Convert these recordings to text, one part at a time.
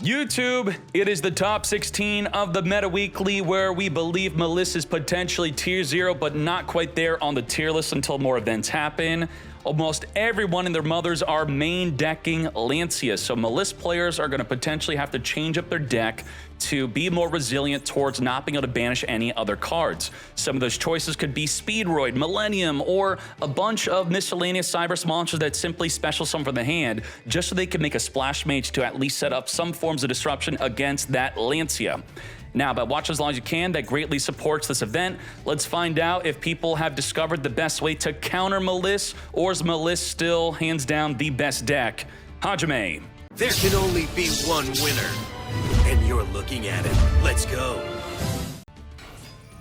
YouTube, it is the top 16 of the Meta Weekly, where we believe Maliss is potentially tier 0, but not quite there on the tier list until more events happen. Almost everyone and their mothers are main decking Lancia, so Maliss players are going to potentially have to change up their deck to be more resilient towards not being able to banish any other cards. Some of those choices could be Speedroid, Millennium, or a bunch of miscellaneous Cyberse monsters that simply special summon from the hand, just so they can make a Splash Mage to at least set up some forms of disruption against that Lancia. Now, by watching as long as you can, that greatly supports this event. Let's find out if people have discovered the best way to counter Maliss, or is Maliss still hands down the best deck? Hajime. There can only be one winner, and you're looking at it. Let's go.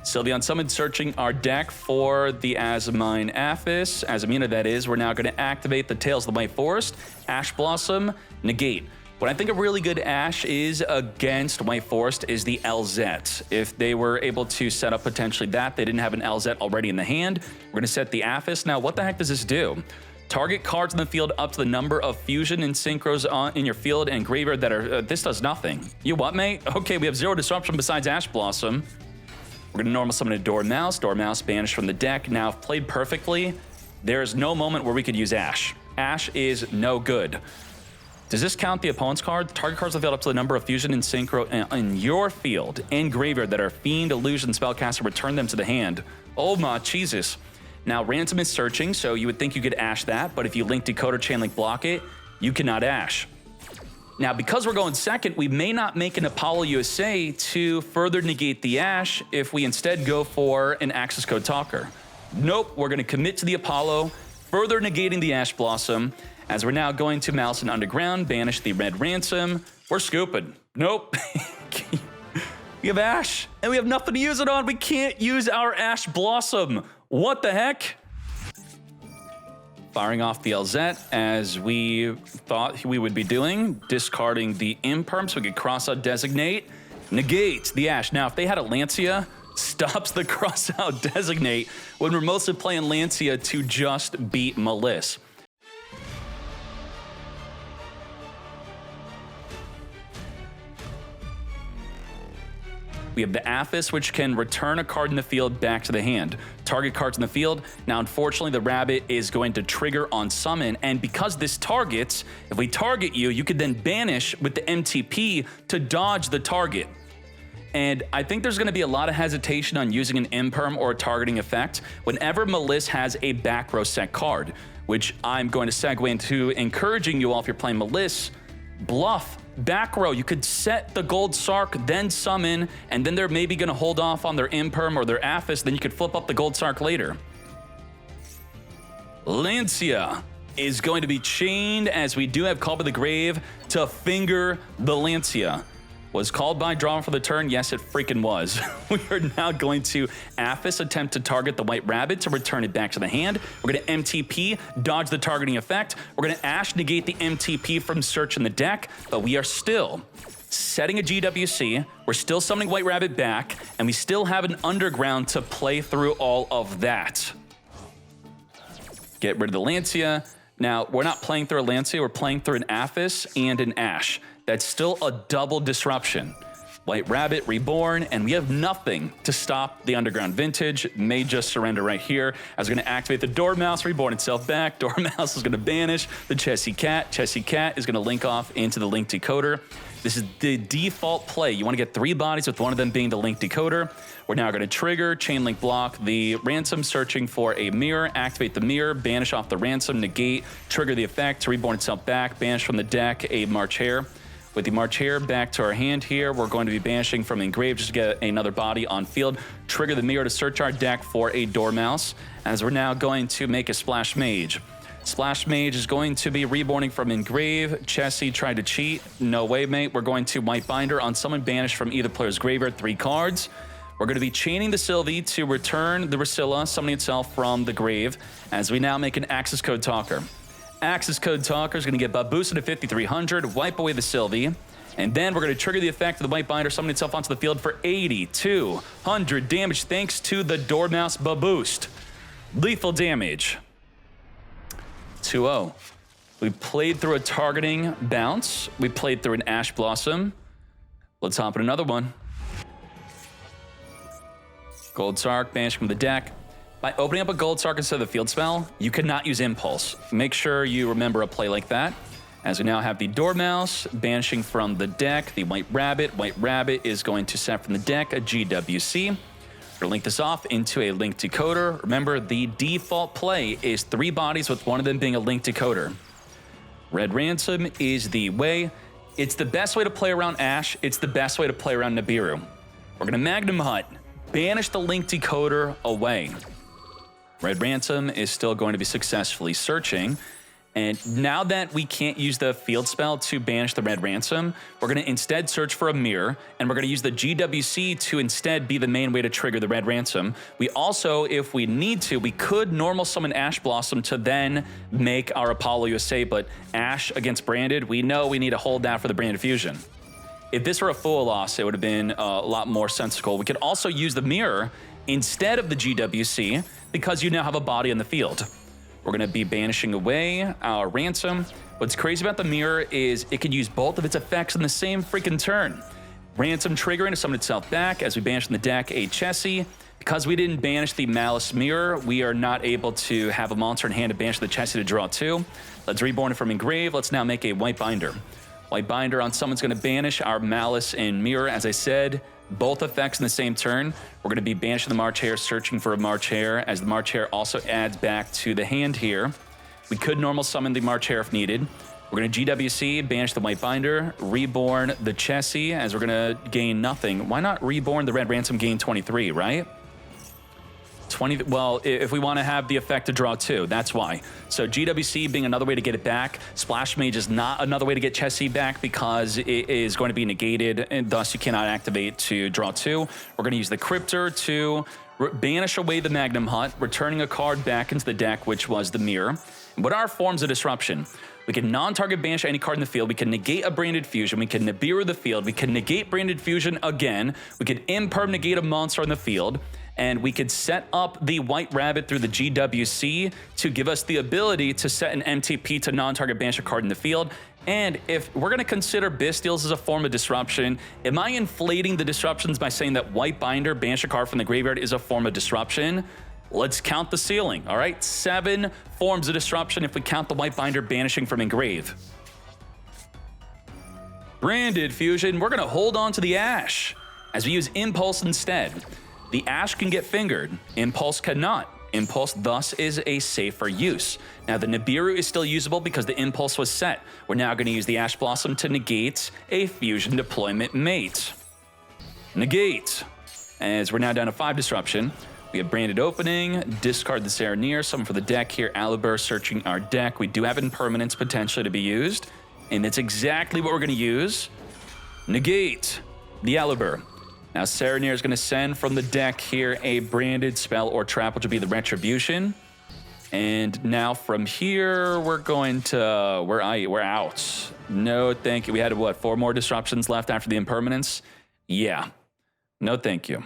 Sylveon Summon searching our deck for the Azamine Aphis. Azamina, that is. We're now going to activate the Tales of the White Forest, Ash Blossom, negate. What I think a really good Ash is against White Forest is the LZ. If they were able to set up potentially that, they didn't have an LZ already in the hand. We're going to set the Aphis. Now, what the heck does this do? Target cards in the field up to the number of fusion and synchros in your field and graveyard that are... this does nothing. You what, mate? Okay, we have 0 disruption besides Ash Blossom. We're going to normal summon a Dormouse. Dormouse banished from the deck. Now, if played perfectly, there is no moment where we could use Ash. Ash is no good. Does this count the opponent's card? Target cards in the field up to the number of fusion and synchro in your field and graveyard that are Fiend, Illusion, Spellcaster. Return them to the hand. Oh my Jesus. Now, Ransom is searching, so you would think you could Ash that, but if you Link Decoder, Chain Link block it, you cannot Ash. Now, because we're going second, we may not make an Apollo USA to further negate the Ash if we instead go for an Access Code Talker. Nope, we're going to commit to the Apollo, further negating the Ash Blossom, as we're now going to Maliss and Underground, banish the red Ransom. We're scooping. Nope. We have Ash, and we have nothing to use it on. We can't use our Ash Blossom. What the heck? Firing off the LZ as we thought we would be doing, discarding the Imperm so we could cross out Designate, negate the Ash. Now, if they had a Lancia, stops the cross out Designate when we're mostly playing Lancia to just beat Maliss. We have the Aphis, which can return a card in the field back to the hand. Target cards in the field. Now, unfortunately, the Rabbit is going to trigger on summon, and because this targets, if we target you, you could then banish with the MTP to dodge the target. And I think there's going to be a lot of hesitation on using an Imperm or a targeting effect whenever Maliss has a back row set card, which I'm going to segue into encouraging you all, if you're playing Maliss, bluff back row. You could set the Gold Sark, then summon, and then they're maybe going to hold off on their Imperm or their Aphis, then you could flip up the Gold Sark later. Lancia is going to be chained, as we do have Call by the Grave to finger the Lancia. Was called by drawing for the turn? Yes, it freaking was. We are now going to Aphis, attempt to target the White Rabbit to return it back to the hand. We're going to MTP, dodge the targeting effect. We're going to Ash negate the MTP from search in the deck, but we are still setting a GWC. We're still summoning White Rabbit back, and we still have an Underground to play through all of that. Get rid of the Lancia. Now, we're not playing through a Lancia, we're playing through an Aphis and an Ash. That's still a double disruption. White Rabbit reborn, and we have nothing to stop the Underground Vintage. May just surrender right here, as we're going to activate the Dormouse, reborn itself back. Dormouse is going to banish the Chessy Cat. Chessy Cat is going to link off into the Link Decoder. This is the default play. You want to get 3 bodies, with one of them being the Link Decoder. We're now going to trigger, Chain Link block the Ransom, searching for a mirror, activate the mirror, banish off the Ransom, negate, trigger the effect, reborn itself back, banish from the deck a March Hare. With the March Hare back to our hand here, we're going to be banishing from Engrave just to get another body on field. Trigger the mirror to search our deck for a Dormouse, as we're now going to make a Splash Mage. Splash Mage is going to be reborning from Engrave. Chessy tried to cheat. No way, mate. We're going to White Binder on someone banished from either player's graveyard, 3 cards. We're going to be chaining the Sylvie to return the Rusilla, summoning itself from the grave, as we now make an Access Code Talker. Access Code Talker is going to get boosted to 5,300, wipe away the Sylvie, and then we're going to trigger the effect of the White Binder, summon itself onto the field for 8,200 damage thanks to the Dormouse boost. Lethal damage. 2-0. We played through a targeting bounce. We played through an Ash Blossom. Let's hop in another one. Gold Sark, banish from the deck. By opening up a Gold Sark instead of the field spell, you cannot use Impulse. Make sure you remember a play like that. As we now have the Dormouse banishing from the deck, the White Rabbit. White Rabbit is going to set from the deck a GWC. We're gonna link this off into a Link Decoder. Remember, the default play is 3 bodies with one of them being a Link Decoder. Red Ransom is the way. It's the best way to play around Ash. It's the best way to play around Nibiru. We're gonna Magnum Hut, banish the Link Decoder away. Red Ransom is still going to be successfully searching. And now that we can't use the field spell to banish the Red Ransom, we're going to instead search for a mirror, and we're going to use the GWC to instead be the main way to trigger the Red Ransom. We also, if we need to, we could normal summon Ash Blossom to then make our Apollo USA, but Ash against Branded, we know we need to hold that for the Branded Fusion. If this were a full loss, it would have been a lot more sensical. We could also use the mirror instead of the GWC because you now have a body on the field. We're going to be banishing away our Ransom. What's crazy about the mirror is it can use both of its effects in the same freaking turn. Ransom triggering to summon itself back as we banish from the deck a Chessie. Because we didn't banish the Maliss mirror, we are not able to have a monster in hand to banish the Chessie to draw 2. Let's reborn it from Engrave. Let's now make a White Binder. White Binder on someone's going to banish our Malice and mirror. As I said, both effects in the same turn. We're going to be banishing the March Hare, searching for a March Hare, as the March Hare also adds back to the hand here. We could normal summon the March Hare if needed. We're going to GWC, banish the White Binder, reborn the Chessie, as we're going to gain nothing. Why not reborn the Red Ransom, gain 23, right? 20, well, if we want to have the effect to draw 2, that's why. So GWC being another way to get it back. Splash Mage is not another way to get Chessie back because it is going to be negated, and thus you cannot activate to draw 2. We're going to use the Cryptor to banish away the Magnum Hut, returning a card back into the deck, which was the Mirror. What are forms of disruption? We can non-target banish any card in the field. We can negate a Branded Fusion. We can Nibiru the field. We can negate Branded Fusion again. We can imperm negate a monster in the field. And we could set up the White Rabbit through the GWC to give us the ability to set an MTP to non-target banish a card in the field. And if we're going to consider Bystials as a form of disruption, am I inflating the disruptions by saying that White Binder, banish a card from the graveyard, is a form of disruption? Let's count the ceiling, all right? 7 forms of disruption if we count the White Binder banishing from Engrave. Branded Fusion, we're going to hold on to the Ash as we use Impulse instead. The Ash can get fingered, Impulse cannot. Impulse thus is a safer use. Now the Nibiru is still usable because the Impulse was set. We're now going to use the Ash Blossom to negate a Fusion Deployment Mate. Negate. As we're now down to 5 disruption. We have Branded Opening, discard the Sereneer, summon for the deck here, Alibur searching our deck. We do have Impermanence potentially to be used, and that's exactly what we're going to use. Negate the Alibur. Now Sereneer is going to send from the deck here a branded spell or trap, which will be the Retribution. And now from here, we're going to, we're out. No, thank you. We had, what, 4 more disruptions left after the Impermanence? Yeah. No, thank you.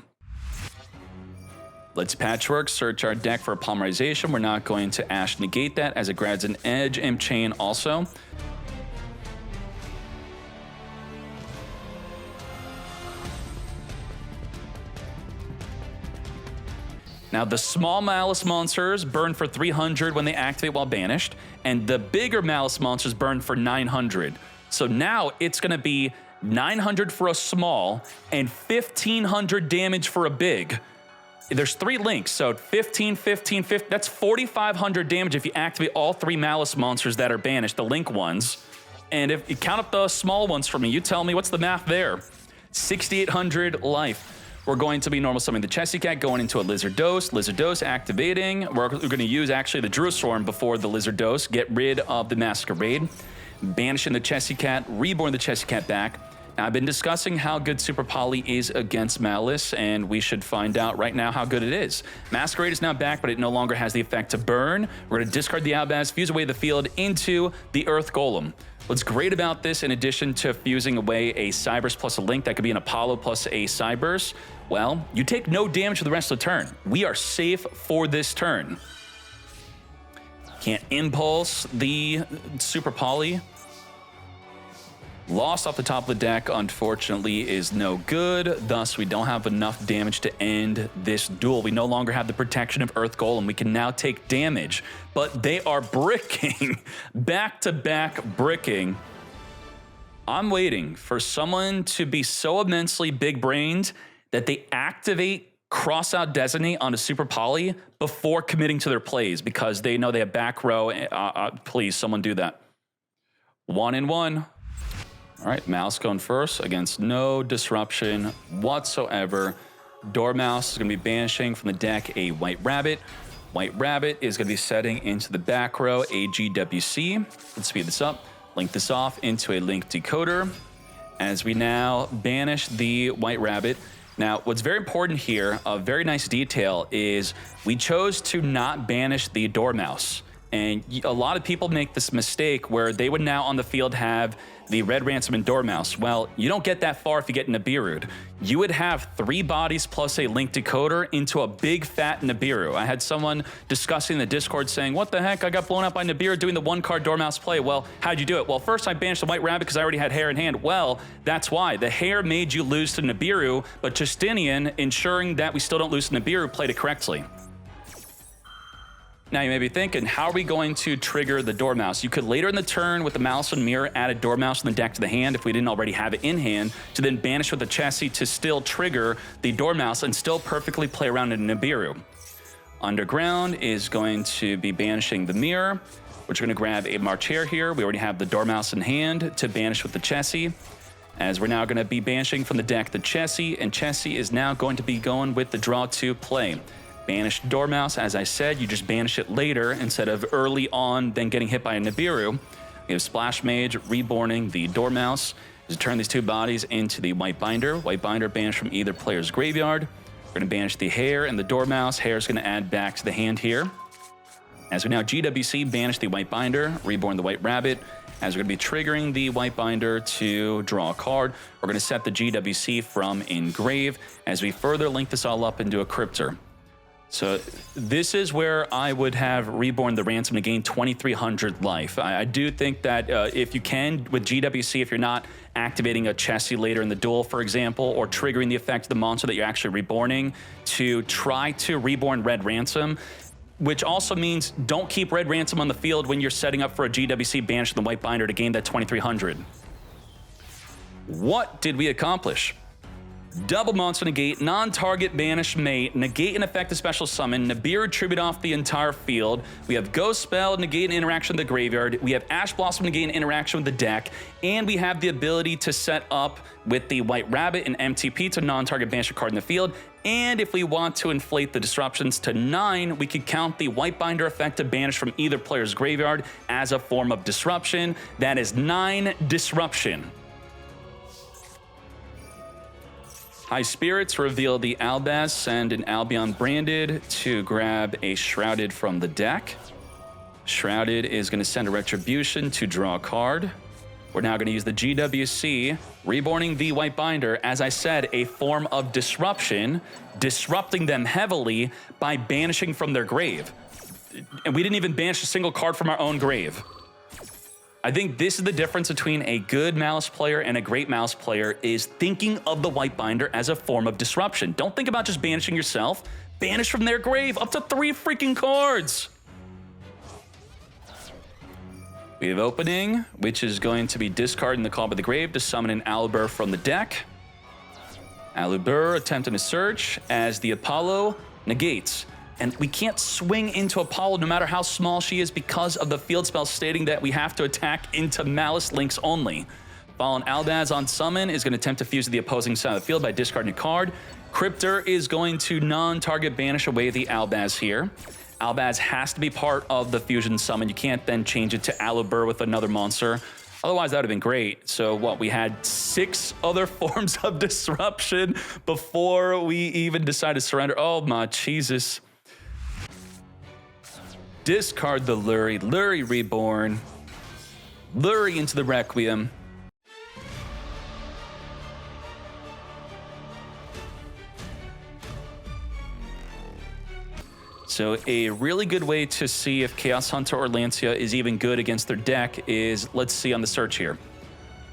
Let's Patchwork, search our deck for a Polymerization. We're not going to Ash negate that as it grabs an Edge, Imp Chain also. Now, the small Malice monsters burn for 300 when they activate while banished, and the bigger Malice monsters burn for 900. So now it's going to be 900 for a small and 1,500 damage for a big. There's 3 links, so 15, 15, 15. That's 4,500 damage if you activate all 3 Malice monsters that are banished, the link ones. And if you count up the small ones for me, you tell me what's the math there. 6,800 life. We're going to be normal summoning the Chessie Cat, going into a Lizard Dose activating. We're going to use actually the Druid Swarm before the Lizard Dose, get rid of the Masquerade, banishing the Chessie Cat, reborn the Chessie Cat back. Now, I've been discussing how good Super Poly is against Malice, and we should find out right now how good it is. Masquerade is now back, but it no longer has the effect to burn. We're going to discard the Albaz, fuse away the field into the Earth Golem. What's great about this, in addition to fusing away a Cyberse plus a Link, that could be an Apollo plus a Cyberse, well, you take no damage for the rest of the turn. We are safe for this turn. Can't impulse the Super Poly. Lost off the top of the deck, unfortunately, is no good. Thus, we don't have enough damage to end this duel. We no longer have the protection of Earth Golem. We can now take damage, but they are bricking, back-to-back bricking. I'm waiting for someone to be so immensely big-brained that they activate Cross-Out Designate on a Super Poly before committing to their plays because they know they have back row. Please, someone do that. 1-1. All right, Mouse going first against no disruption whatsoever. Dormouse is going to be banishing from the deck a White Rabbit. White Rabbit is going to be setting into the back row a GWC. Let's speed this up. Link this off into a link decoder as we now banish the White Rabbit. Now, what's very important here, a very nice detail, is we chose to not banish the Dormouse. And a lot of people make this mistake where they would now on the field have the Red Ransom and Dormouse. Well, you don't get that far if you get Nibiru'd. You would have 3 bodies plus a Link Decoder into a big fat Nibiru. I had someone discussing in the Discord saying, what the heck, I got blown up by Nibiru doing the 1-card Dormouse play. Well, how'd you do it? Well, first I banished the White Rabbit because I already had Hair in hand. Well, that's why. The Hair made you lose to Nibiru, but Justinian, ensuring that we still don't lose to Nibiru, played it correctly. Now you may be thinking, how are we going to trigger the Dormouse? You could later in the turn with the Maliss and Mirror add a Dormouse in the deck to the hand if we didn't already have it in hand, to then banish with the Chessie to still trigger the Dormouse and still perfectly play around in Nibiru. Underground is going to be banishing the Mirror, which are going to grab a Marchair here. We already have the Dormouse in hand to banish with the Chessie. As we're now going to be banishing from the deck the Chessie, and Chessie is now going to be going with the Draw 2 play. Banish Dormouse, as I said, you just banish it later instead of early on then getting hit by a Nibiru. We have Splash Mage reborning the Dormouse to turn these 2 bodies into the White Binder. White Binder banished from either player's graveyard. We're going to banish the Hair and the Dormouse. Hair is going to add back to the hand here. As we now GWC banish the White Binder, reborn the White Rabbit. As we're going to be triggering the White Binder to draw a card, we're going to set the GWC from Engrave as we further link this all up into a Cryptor. So this is where I would have reborn the Ransom to gain 2,300 life. I do think that if you can, with GWC, if you're not activating a Chessie later in the duel, for example, or triggering the effect of the monster that you're actually reborning, to try to reborn Red Ransom, which also means don't keep Red Ransom on the field when you're setting up for a GWC banish the White Binder to gain that 2,300. What did we accomplish? Double Monster Negate, non-target banish mate, negate an effective special summon, Nibiru tribute off the entire field. We have Ghost Spell, negate an interaction with the graveyard. We have Ash Blossom, negate an interaction with the deck. And we have the ability to set up with the White Rabbit and MTP to non-target banish a card in the field. And if we want to inflate the disruptions to 9, we could count the White Binder effect to banish from either player's graveyard as a form of disruption. That is 9 disruption. High Spirits reveal the Albaz, send an Albion Branded to grab a Shrouded from the deck. Shrouded is going to send a Retribution to draw a card. We're now going to use the GWC, reborning the White Binder, as I said, a form of disruption, disrupting them heavily by banishing from their grave. And we didn't even banish a single card from our own grave. I think this is the difference between a good Maliss player and a great Maliss player, is thinking of the White Binder as a form of disruption. Don't think about just banishing yourself. Banish from their grave up to 3 freaking cards. We have Opening, which is going to be discarding the Call by the Grave to summon an Alubur from the deck. Alubur attempting to search as the Apollo negates. And we can't swing into Apollo no matter how small she is because of the field spell stating that we have to attack into Maliss links only. Fallen Albaz on summon is going to attempt to fuse to the opposing side of the field by discarding a card. Cryptor is going to non-target banish away the Albaz here. Albaz has to be part of the fusion summon. You can't then change it to Alubur with another monster. Otherwise, that would have been great. So what, we had 6 other forms of disruption before we even decided to surrender. Oh my Jesus. Discard the Lurie, Lurie reborn, Lurie into the Requiem. So a really good way to see if Chaos Hunter or Lancia is even good against their deck is, let's see on the search here.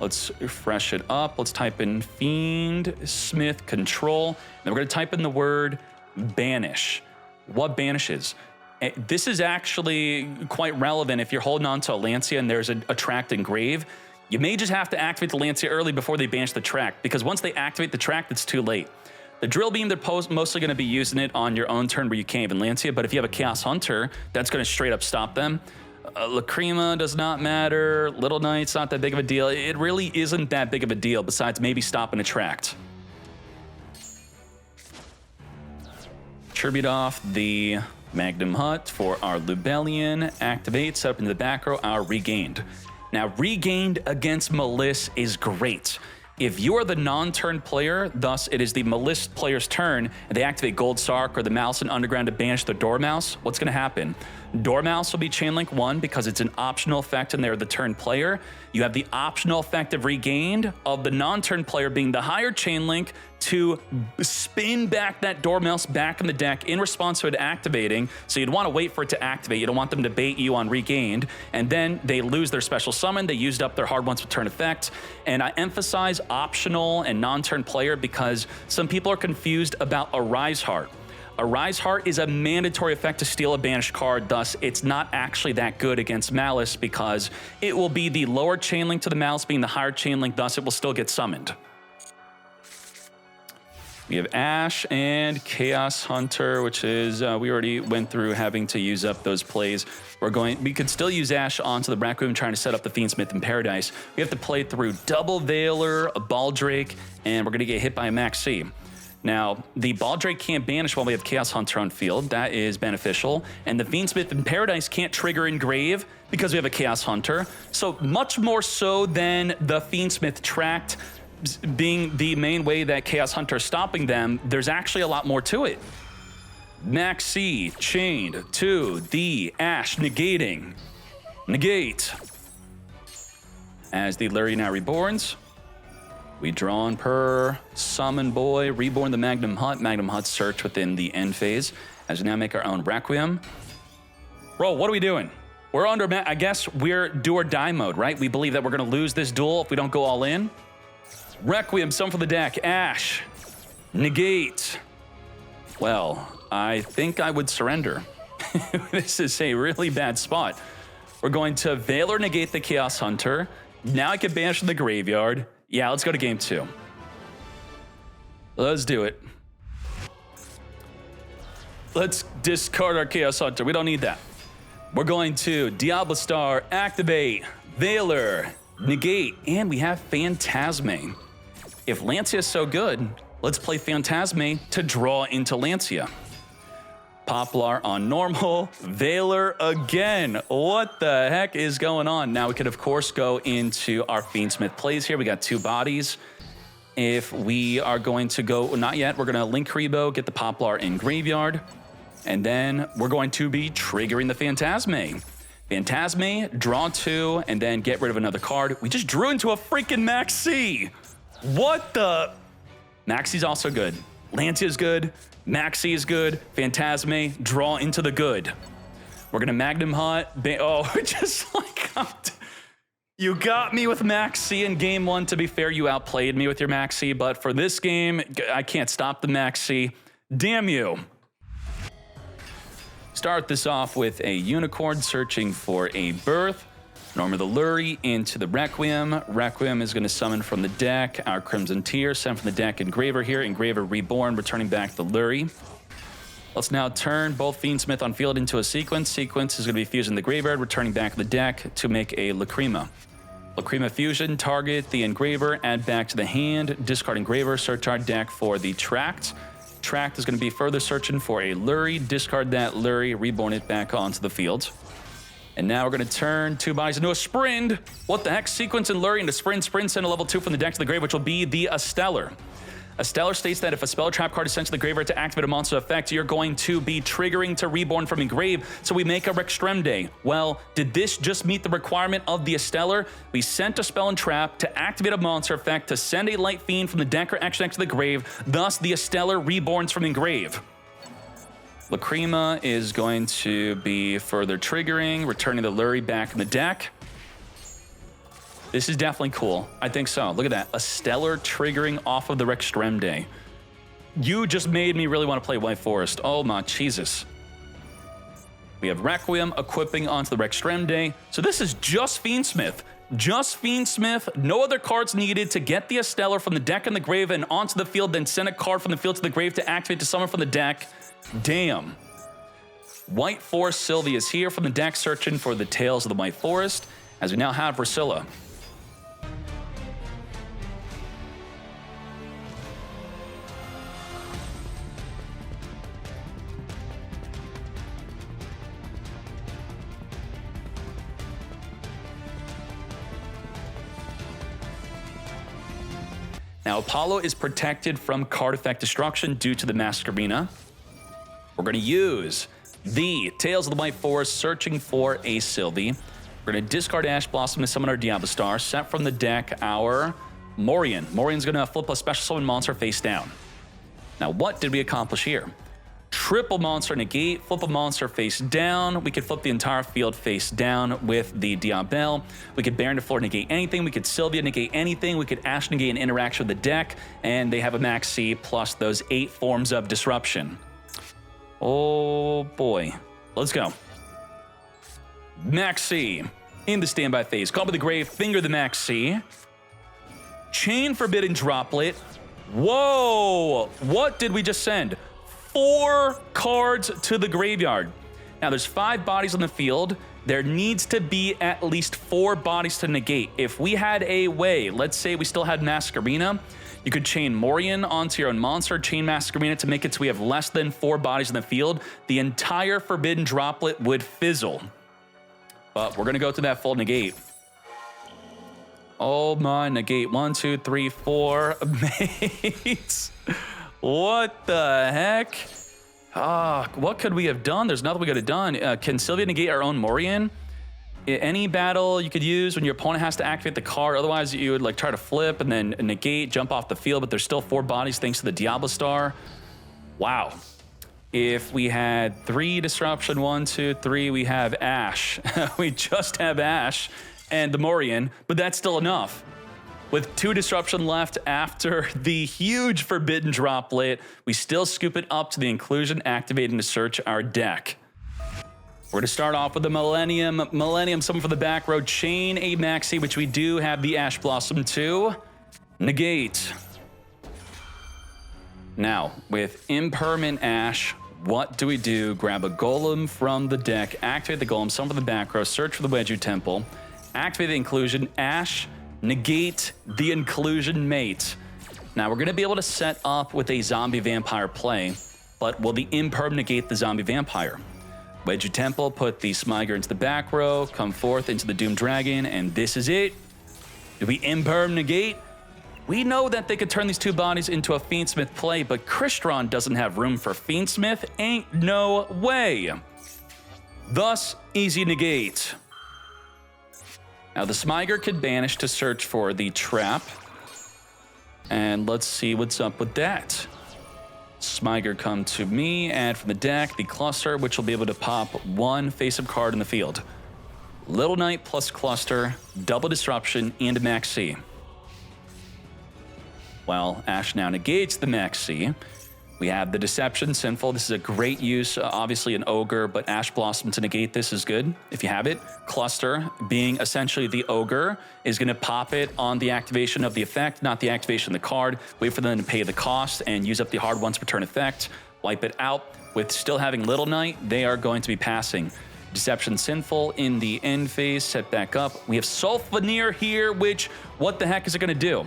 Let's refresh it up. Let's type in Fiend, Smith, Control. Then we're gonna type in the word Banish. What banishes? This is actually quite relevant if you're holding on to a Lancia and there's a tracked engrave. You may just have to activate the Lancia early before they banish the track, because once they activate the track, it's too late. The Drill Beam, they're mostly going to be using it on your own turn where you can't even Lancia, but if you have a Chaos Hunter, that's going to straight up stop them. Lacrima does not matter. Little Knight's not that big of a deal. It really isn't that big of a deal, besides maybe stopping a tract. Tribute off the Magnum Hut for our Lubellion. Activate, set up into the back row, our Regained. Now, Regained against Maliss is great. If you are the non-turn player, thus it is the Maliss player's turn, and they activate Gold Sark or the Malice and Underground to banish the Dormouse, what's going to happen? Dormouse will be Chainlink 1 because it's an optional effect and they're the turn player. You have the optional effect of Regained of the non-turn player being the higher Chainlink to spin back that Dormouse back in the deck in response to it activating. So you'd want to wait for it to activate. You don't want them to bait you on Regained. And then they lose their special summon. They used up their hard ones with turn effect. And I emphasize optional and non-turn player because some people are confused about Arise Heart. Arise Heart is a mandatory effect to steal a banished card, thus it's not actually that good against Malice because it will be the lower Chainlink to the Malice being the higher Chainlink, thus it will still get summoned. We have Ash and Chaos Hunter, which is, we already went through having to use up those plays. We could still use Ash onto the Requiem trying to set up the Fiendsmith in Paradise. We have to play through double Veiler, a Baldrake, and we're gonna get hit by a Maxi. Now, the Baldrake can't banish while we have Chaos Hunter on field. That is beneficial. And the Fiendsmith in Paradise can't trigger Engrave because we have a Chaos Hunter. So much more so than the Fiendsmith tracked being the main way that Chaos Hunter is stopping them, there's actually a lot more to it. Maxi chained to the Ash negating. Negate. As the Lurie now reborns. We draw on per Summon Boy, reborn the Magnum Hut search within the end phase, as we now make our own Requiem. Bro, what are we doing? We're under, I guess we're do or die mode, right? We believe that we're gonna lose this duel if we don't go all in. Requiem, summon for the deck, Ash, negate. Well, I think I would surrender. This is a really bad spot. We're going to Veiler negate the Chaos Hunter. Now I can banish from the graveyard. Yeah, let's go to game 2. Let's do it. Let's discard our Chaos Hunter. We don't need that. We're going to Diablo Star, activate, Veiler, negate, and we have Phantasme. If Lancia is so good, let's play Phantasme to draw into Lancia. Poplar on normal, Veiler again. What the heck is going on? Now we could of course go into our Fiendsmith plays here. We got 2 bodies. If we are going to go, not yet, we're gonna Link Rebo, get the Poplar in graveyard, and then we're going to be triggering the Phantasme. Phantasme, draw 2, and then get rid of another card. We just drew into a freaking Maxi. What the? Maxi's also good. Lancia's good. Maxi is good. Phantasme, draw into the good. We're gonna Magnum Hut. Just like you got me with Maxi in game 1. To be fair, you outplayed me with your Maxi, but for this game, I can't stop the Maxi. Damn you. Start this off with a Unicorn searching for a Birth. Norma the Lurie into the Requiem. Requiem is going to summon from the deck our Crimson Tear, send from the deck Engraver here. Engraver reborn, returning back the Lurie. Let's now turn both Fiendsmith on field into a Sequence. Sequence is going to be fusing the graveyard, returning back the deck to make a Lacrima. Lacrima fusion, target the Engraver, add back to the hand, discard Engraver, search our deck for the Tract. Tract is going to be further searching for a Lurie, discard that Lurie, reborn it back onto the field. And now we're going to turn 2 bodies into a Sprint. What the heck? Sequence and Lurie into Sprint. Sprint send a level 2 from the deck to the grave, which will be the Stellar. Stellar states that if a spell or trap card is sent to the graveyard to activate a monster effect, you're going to be triggering to reborn from Engrave, so we make a Rextremde. Well, did this just meet the requirement of the Stellar? We sent a spell and trap to activate a monster effect to send a Light Fiend from the deck or action deck to the grave, thus the Stellar reborns from Engrave. Lacrima is going to be further triggering, returning the Lurie back in the deck. This is definitely cool. I think so. Look at that. A Stellar triggering off of the Rextremde. You just made me really want to play White Forest. Oh my Jesus. We have Requiem equipping onto the Rextremde. So this is just Fiendsmith. Just Fiendsmith. No other cards needed to get the Stellar from the deck in the grave and onto the field, then send a card from the field to the grave to activate to summon from the deck. Damn. White Forest Sylvie is here from the deck, searching for the Tales of the White Forest, as we now have Priscilla. Now, Apollo is protected from card effect destruction due to the Masquerina. We're going to use the Tales of the White Forest, searching for a Sylvie. We're going to discard Ash Blossom to summon our Diablo Star, set from the deck our Morian. Morian's going to flip a special summon monster face down. Now, what did we accomplish here? Triple monster negate, flip a monster face down. We could flip the entire field face down with the Diabell. We could Baron to floor negate anything. We could Sylvia negate anything. We could Ash negate an interaction with the deck. And they have a Max C plus those 8 forms of disruption. Oh boy. Let's go. Max C in the standby phase. Call by the grave, finger the Max C. Chain Forbidden Droplet. Whoa! What did we just send? 4 cards to the graveyard. Now there's 5 bodies on the field. There needs to be at least 4 bodies to negate. If we had a way, let's say we still had Masquerina, you could chain Morian onto your own monster, chain Masquerina to make it so we have less than 4 bodies in the field. The entire Forbidden Droplet would fizzle. But we're gonna go to that full negate. Oh my, negate. 1, 2, 3, 4. Mates. What the heck? What could we have done? There's nothing we could have done. Can Sylvia negate our own Morian? Any battle you could use when your opponent has to activate the card. Otherwise, you would like try to flip and then negate, jump off the field, but there's still 4 bodies thanks to the Diablo Star. Wow. If we had 3 disruption, 1, 2, 3, we have Ash. We just have Ash and the Morian, but that's still enough. With 2 disruption left after the huge Forbidden Droplet, we still scoop it up to the inclusion, activating to search our deck. We're going to start off with the Millennium. Millennium, summon for the back row, chain a Maxi, which we do have the Ash Blossom too. Negate. Now, with Impermanent Ash, what do we do? Grab a Golem from the deck, activate the Golem, summon for the back row, search for the Wedju Temple, activate the inclusion, Ash, negate the inclusion mate. Now we're going to be able to set up with a zombie vampire play, but will the imperm negate the zombie vampire? Wedju Temple, put the Smiger into the back row, come forth into the Doom Dragon, and this is it. Do we imperm negate? We know that they could turn these 2 bodies into a Fiendsmith play, but Crystron doesn't have room for Fiendsmith. Ain't no way. Thus, easy negate. Now the Smiger could banish to search for the trap. And let's see what's up with that. Smiger come to me, add from the deck the Cluster, which will be able to pop 1 face-up card in the field. Little Knight plus Cluster, double disruption, and a Max C. Well, Ash now negates the Max C. We have the Deception, Sinful. This is a great use, obviously an Ogre, but Ash Blossom to negate this is good if you have it. Cluster, being essentially the Ogre, is going to pop it on the activation of the effect, not the activation of the card. Wait for them to pay the cost and use up the hard once return effect. Wipe it out. With still having Little Knight, they are going to be passing. Deception Sinful in the end phase, set back up. We have Sulfaneer here, which, what the heck is it going to do?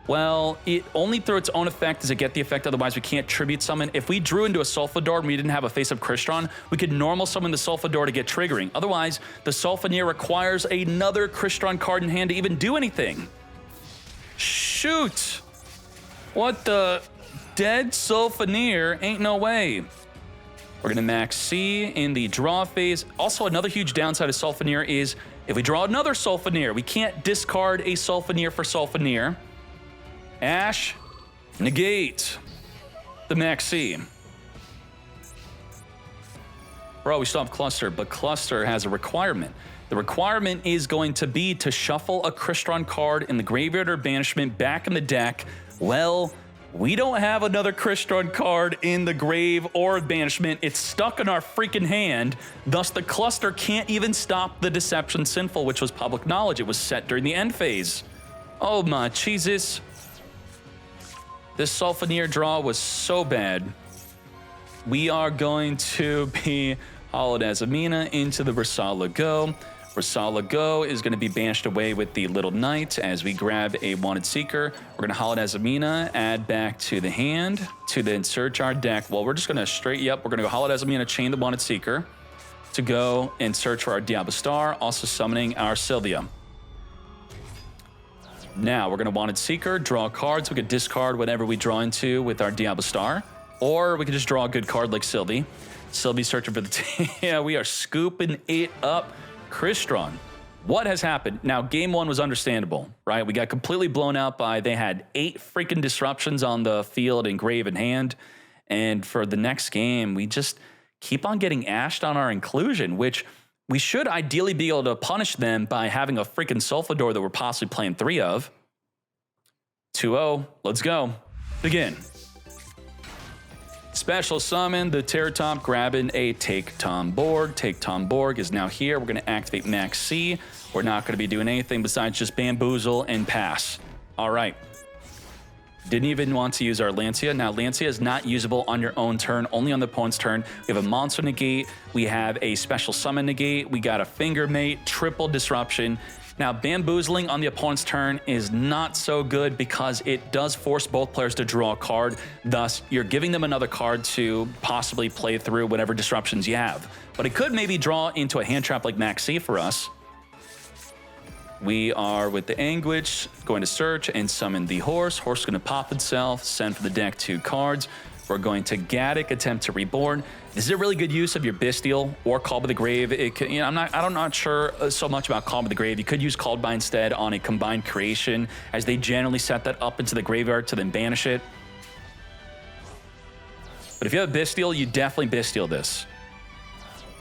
Well, it only through its own effect does it get the effect, otherwise we can't tribute summon. If we drew into a Sulfador and we didn't have a face-up Crystron, we could normal summon the Sulfador to get triggering. Otherwise, the Sulfaneer requires another Crystron card in hand to even do anything. Shoot! What the? Dead Sulfaneer? Ain't no way. We're gonna Max C in the draw phase. Also, another huge downside of Sulfaneer is if we draw another Sulfaneer, we can't discard a Sulfaneer for Sulfaneer. Ash, negate the Max C. Bro, we still have Cluster, but Cluster has a requirement. The requirement is going to be to shuffle a Crystron card in the graveyard or banishment back in the deck. Well, we don't have another Crystron card in the grave or banishment. It's stuck in our freaking hand. Thus, the Cluster can't even stop the Deception Sinful, which was public knowledge. It was set during the end phase. Oh my Jesus. This Sulfaneer draw was so bad. We are going to be Hollowed Azamina into the Rissala Go. Rissala Go is going to be banished away with the Little Knight as we grab a Wanted Seeker. We're going to Hollowed Azamina, add back to the hand to then search our deck. Well, we're just going to straight, we're going to go Hollowed Azamina, chain the Wanted Seeker to go and search for our Diablo Star, also summoning our Sylvia. Now, we're going to Wanted Seeker, draw cards. We could discard whatever we draw into with our Diablo Star, or we could just draw a good card like Sylvie. Sylvie searching for the... yeah, we are scooping it up. Crystron, what has happened? Now, game one was understandable, right? We got completely blown out by... They had 8 freaking disruptions on the field in grave in hand. And for the next game, we just keep on getting ashed on our inclusion, which... We should ideally be able to punish them by having a freaking Sulfador that we're possibly playing 3 of. 2-0, let's go. Begin. Special summon the Terratop, grabbing a Take Tom Borg. Take Tom Borg is now here. We're going to activate Max C. We're not going to be doing anything besides just bamboozle and pass. All right. Didn't even want to use our Lancia. Now, Lancia is not usable on your own turn, only on the opponent's turn. We have a monster negate. We have a special summon negate. We got a finger mate, triple disruption. Now, bamboozling on the opponent's turn is not so good because it does force both players to draw a card. Thus, you're giving them another card to possibly play through whatever disruptions you have. But it could maybe draw into a hand trap like Max C for us. We are with the Anguish, going to search and summon the Horse. Horse is going to pop itself, send for the deck 2 cards. We're going to Gaddock, attempt to reborn. This is a really good use of your Bestial or Call by the Grave. It could, I'm not sure so much about Call by the Grave. You could use Called by instead on a combined creation, as they generally set that up into the graveyard to then banish it. But if you have Bestial, you definitely Bestial this.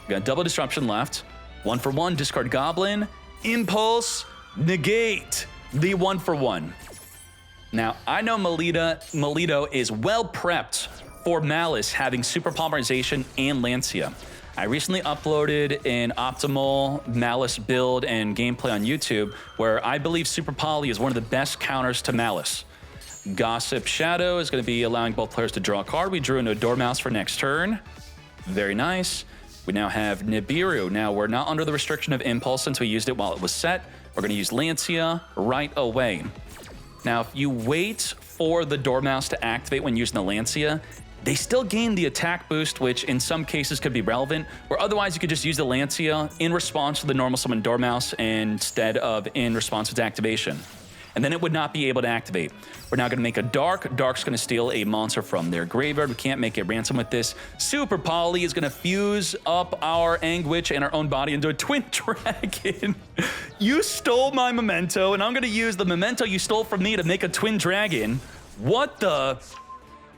We got double disruption left. 1 for 1, discard Goblin. Impulse, negate the 1 for 1. Now, I know Melito is well prepped for Maliss having Super Polymerization and Lancia. I recently uploaded an optimal Maliss build and gameplay on YouTube where I believe Super Poly is one of the best counters to Maliss. Gossip Shadow is going to be allowing both players to draw a card. We drew into a Dormouse for next turn. Very nice. We now have Nibiru. Now, we're not under the restriction of Impulse since we used it while it was set. We're going to use Lancia right away. Now, if you wait for the Dormouse to activate when using the Lancia, they still gain the attack boost, which in some cases could be relevant, where otherwise you could just use the Lancia in response to the normal summon Dormouse instead of in response to its activation. And then it would not be able to activate. We're now going to make a Dark. Dark's going to steal a monster from their graveyard. We can't make a ransom with this. Super Poly is going to fuse up our Anguish and our own body into a Twin Dragon. You stole my Memento, and I'm going to use the Memento you stole from me to make a Twin Dragon. What the...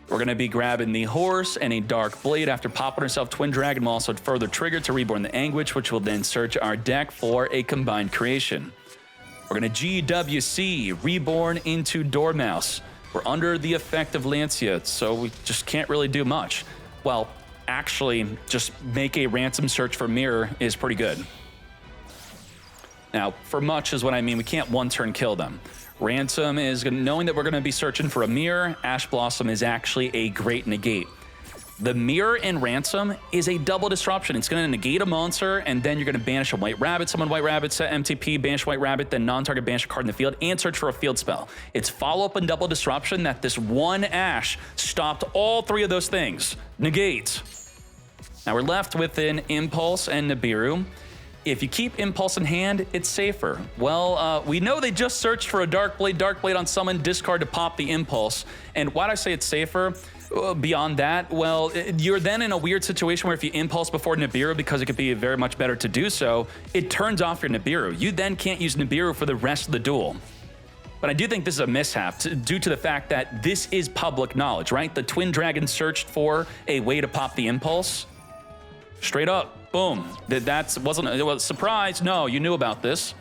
We're going to be grabbing the Horse and a Dark Blade. After popping herself Twin Dragon, will also further trigger to reborn the Anguish, which will then search our deck for a combined creation. We're going to GWC, Reborn into Dormouse. We're under the effect of Lancia, so we just can't really do much. Well, actually, just make a ransom search for Mirror is pretty good. Now, for much is what I mean. We can't one-turn kill them. Ransom is knowing that we're going to be searching for a Mirror. Ash Blossom is actually a great negate. The Mirror and Ransom is a double disruption. It's going to negate a monster, and then you're going to banish a White Rabbit, summon White Rabbit, set MTP, banish White Rabbit, then non-target banish a card in the field, and search for a field spell. It's follow-up and double disruption that this one Ash stopped all 3 of those things. Negate. Now we're left with an Impulse and Nibiru. If you keep Impulse in hand, it's safer. Well, we know they just searched for a Dark Blade on summon, discard to pop the Impulse. And why do I say it's safer? Beyond that, well, you're then in a weird situation where if you Impulse before Nibiru, because it could be very much better to do so, it turns off your Nibiru. You then can't use Nibiru for the rest of the duel. But I do think this is a mishap due to the fact that this is public knowledge, right? The Twin Dragon searched for a way to pop the Impulse. Straight up. Boom. It was a surprise. No, you knew about this.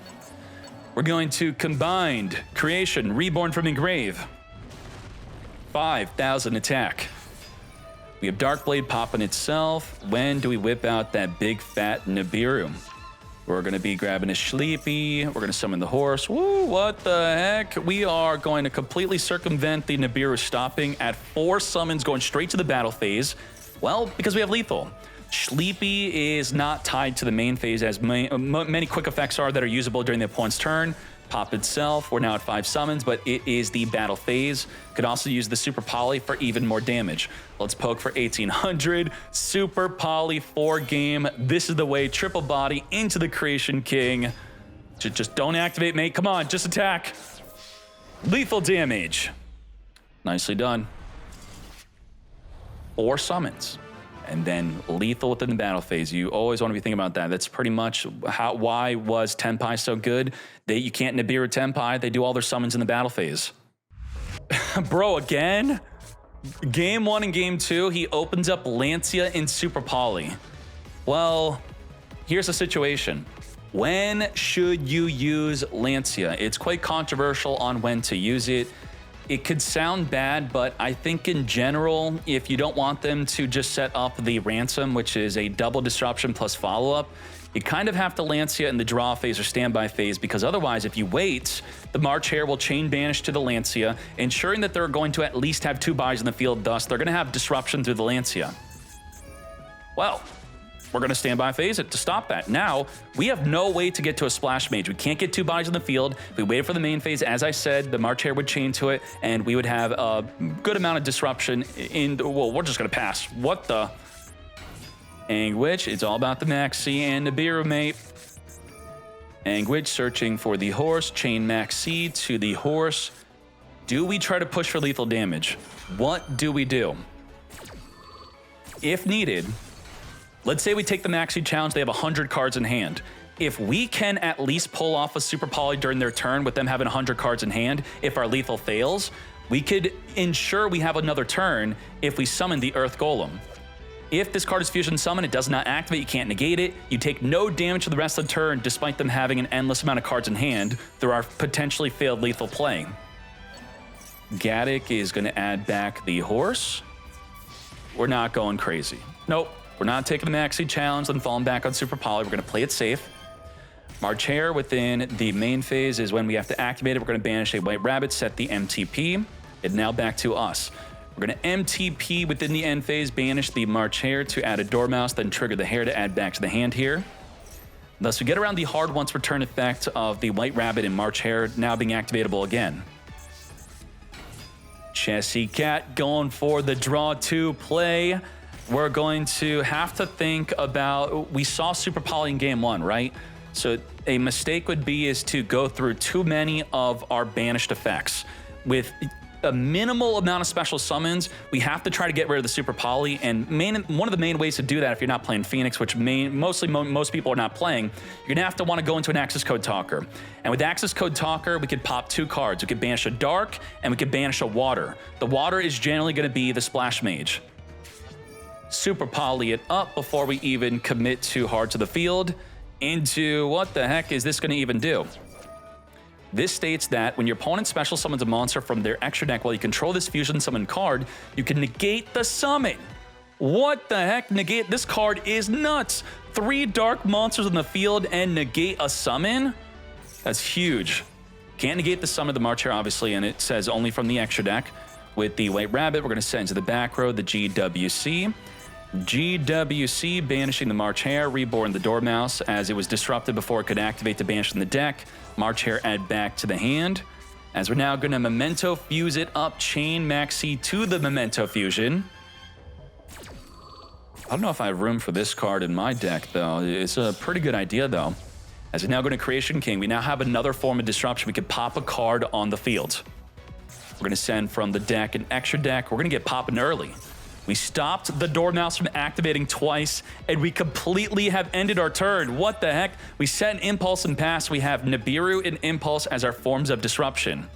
We're going to Combined Creation, Reborn from Engrave. 5,000 attack. We have Darkblade popping itself. When do we whip out that big fat Nibiru? We're going to be grabbing a Sleepy. We're going to summon the horse. Woo, what the heck? We are going to completely circumvent the Nibiru stopping at 4 summons going straight to the battle phase. Well, because we have lethal. Sleepy is not tied to the main phase as many quick effects are that are usable during the opponent's turn. Pop itself, we're now at 5 summons, but it is the battle phase. Could also use the Super Poly for even more damage. Let's poke for 1800. Super Poly 4 game. This is the way. Triple body into the Creation King. Just don't activate, mate. Come on, just attack. Lethal damage. Nicely done. 4 summons. And then lethal within the battle phase. You always want to be thinking about that. That's pretty much why was Tenpai so good. You can't Nibiru Tenpai. They do all their summons in the battle phase. Bro, again? Game 1 and Game 2, he opens up Lancia in Super Poly. Well, here's the situation. When should you use Lancia? It's quite controversial on when to use it. It could sound bad, but I think in general, if you don't want them to just set up the ransom, which is a double disruption plus follow-up, you kind of have to Lancia in the draw phase or standby phase, because otherwise, if you wait, the March Hare will chain banish to the Lancia, ensuring that they're going to at least have 2 buys in the field, thus they're going to have disruption through the Lancia. Well, we're going to standby phase it to stop that. Now, we have no way to get to a Splash Mage. We can't get 2 bodies in the field. If we waited for the main phase, as I said, the March Hare would chain to it, and we would have a good amount of disruption in... Well, we're just going to pass. What the... Anguish, it's all about the Maxi and Nibiru, mate. Anguish searching for the horse. Chain Maxi to the horse. Do we try to push for lethal damage? What do we do? If needed... Let's say we take the Maxi challenge, they have 100 cards in hand. If we can at least pull off a Super Poly during their turn with them having 100 cards in hand, if our lethal fails, we could ensure we have another turn if we summon the Earth Golem. If this card is Fusion Summon, it does not activate, you can't negate it. You take no damage for the rest of the turn despite them having an endless amount of cards in hand through our potentially failed lethal play. Gaddock is going to add back the horse. We're not going crazy. Nope. We're not taking the Maxi challenge and falling back on Super Poly. We're going to play it safe. March Hare within the main phase is when we have to activate it. We're going to banish a White Rabbit, set the MTP. And now back to us. We're going to MTP within the end phase, banish the March Hare to add a Dormouse, then trigger the Hare to add back to the hand here. Thus, we get around the hard once return effect of the White Rabbit and March Hare now being activatable again. Chessy Cat going for the draw 2 play. We're going to have to think about, we saw Super Poly in Game 1, right? So a mistake would be is to go through too many of our banished effects. With a minimal amount of special summons, we have to try to get rid of the Super Poly, and one of the main ways to do that if you're not playing Phoenix, which most people are not playing, you're gonna have to want to go into an Access Code Talker. And with Access Code Talker, we could pop 2 cards. We could banish a Dark, and we could banish a Water. The Water is generally gonna be the Splash Mage. Super Poly it up before we even commit too hard to the field into what the heck is this going to even do? This states that when your opponent special summons a monster from their extra deck while you control this fusion summon card, you can negate the summon. What the heck? Negate? This card is nuts. 3 dark monsters in the field and negate a summon? That's huge. Can't negate the summon of the March Hare, obviously, and it says only from the extra deck. With the White Rabbit, we're going to send to the back row the GWC. GWC banishing the March Hare, reborn the Dormouse as it was disrupted before it could activate to banish in the deck. March Hare add back to the hand. As we're now going to Memento fuse it up, chain Maxi to the Memento fusion. I don't know if I have room for this card in my deck, though. It's a pretty good idea, though. As we now go to Creation King, we now have another form of disruption. We could pop a card on the field. We're going to send from the deck an extra deck. We're going to get popping early. We stopped the Dormouse from activating twice, and we completely have ended our turn. What the heck? We set an Impulse and pass. We have Nibiru and Impulse as our forms of disruption.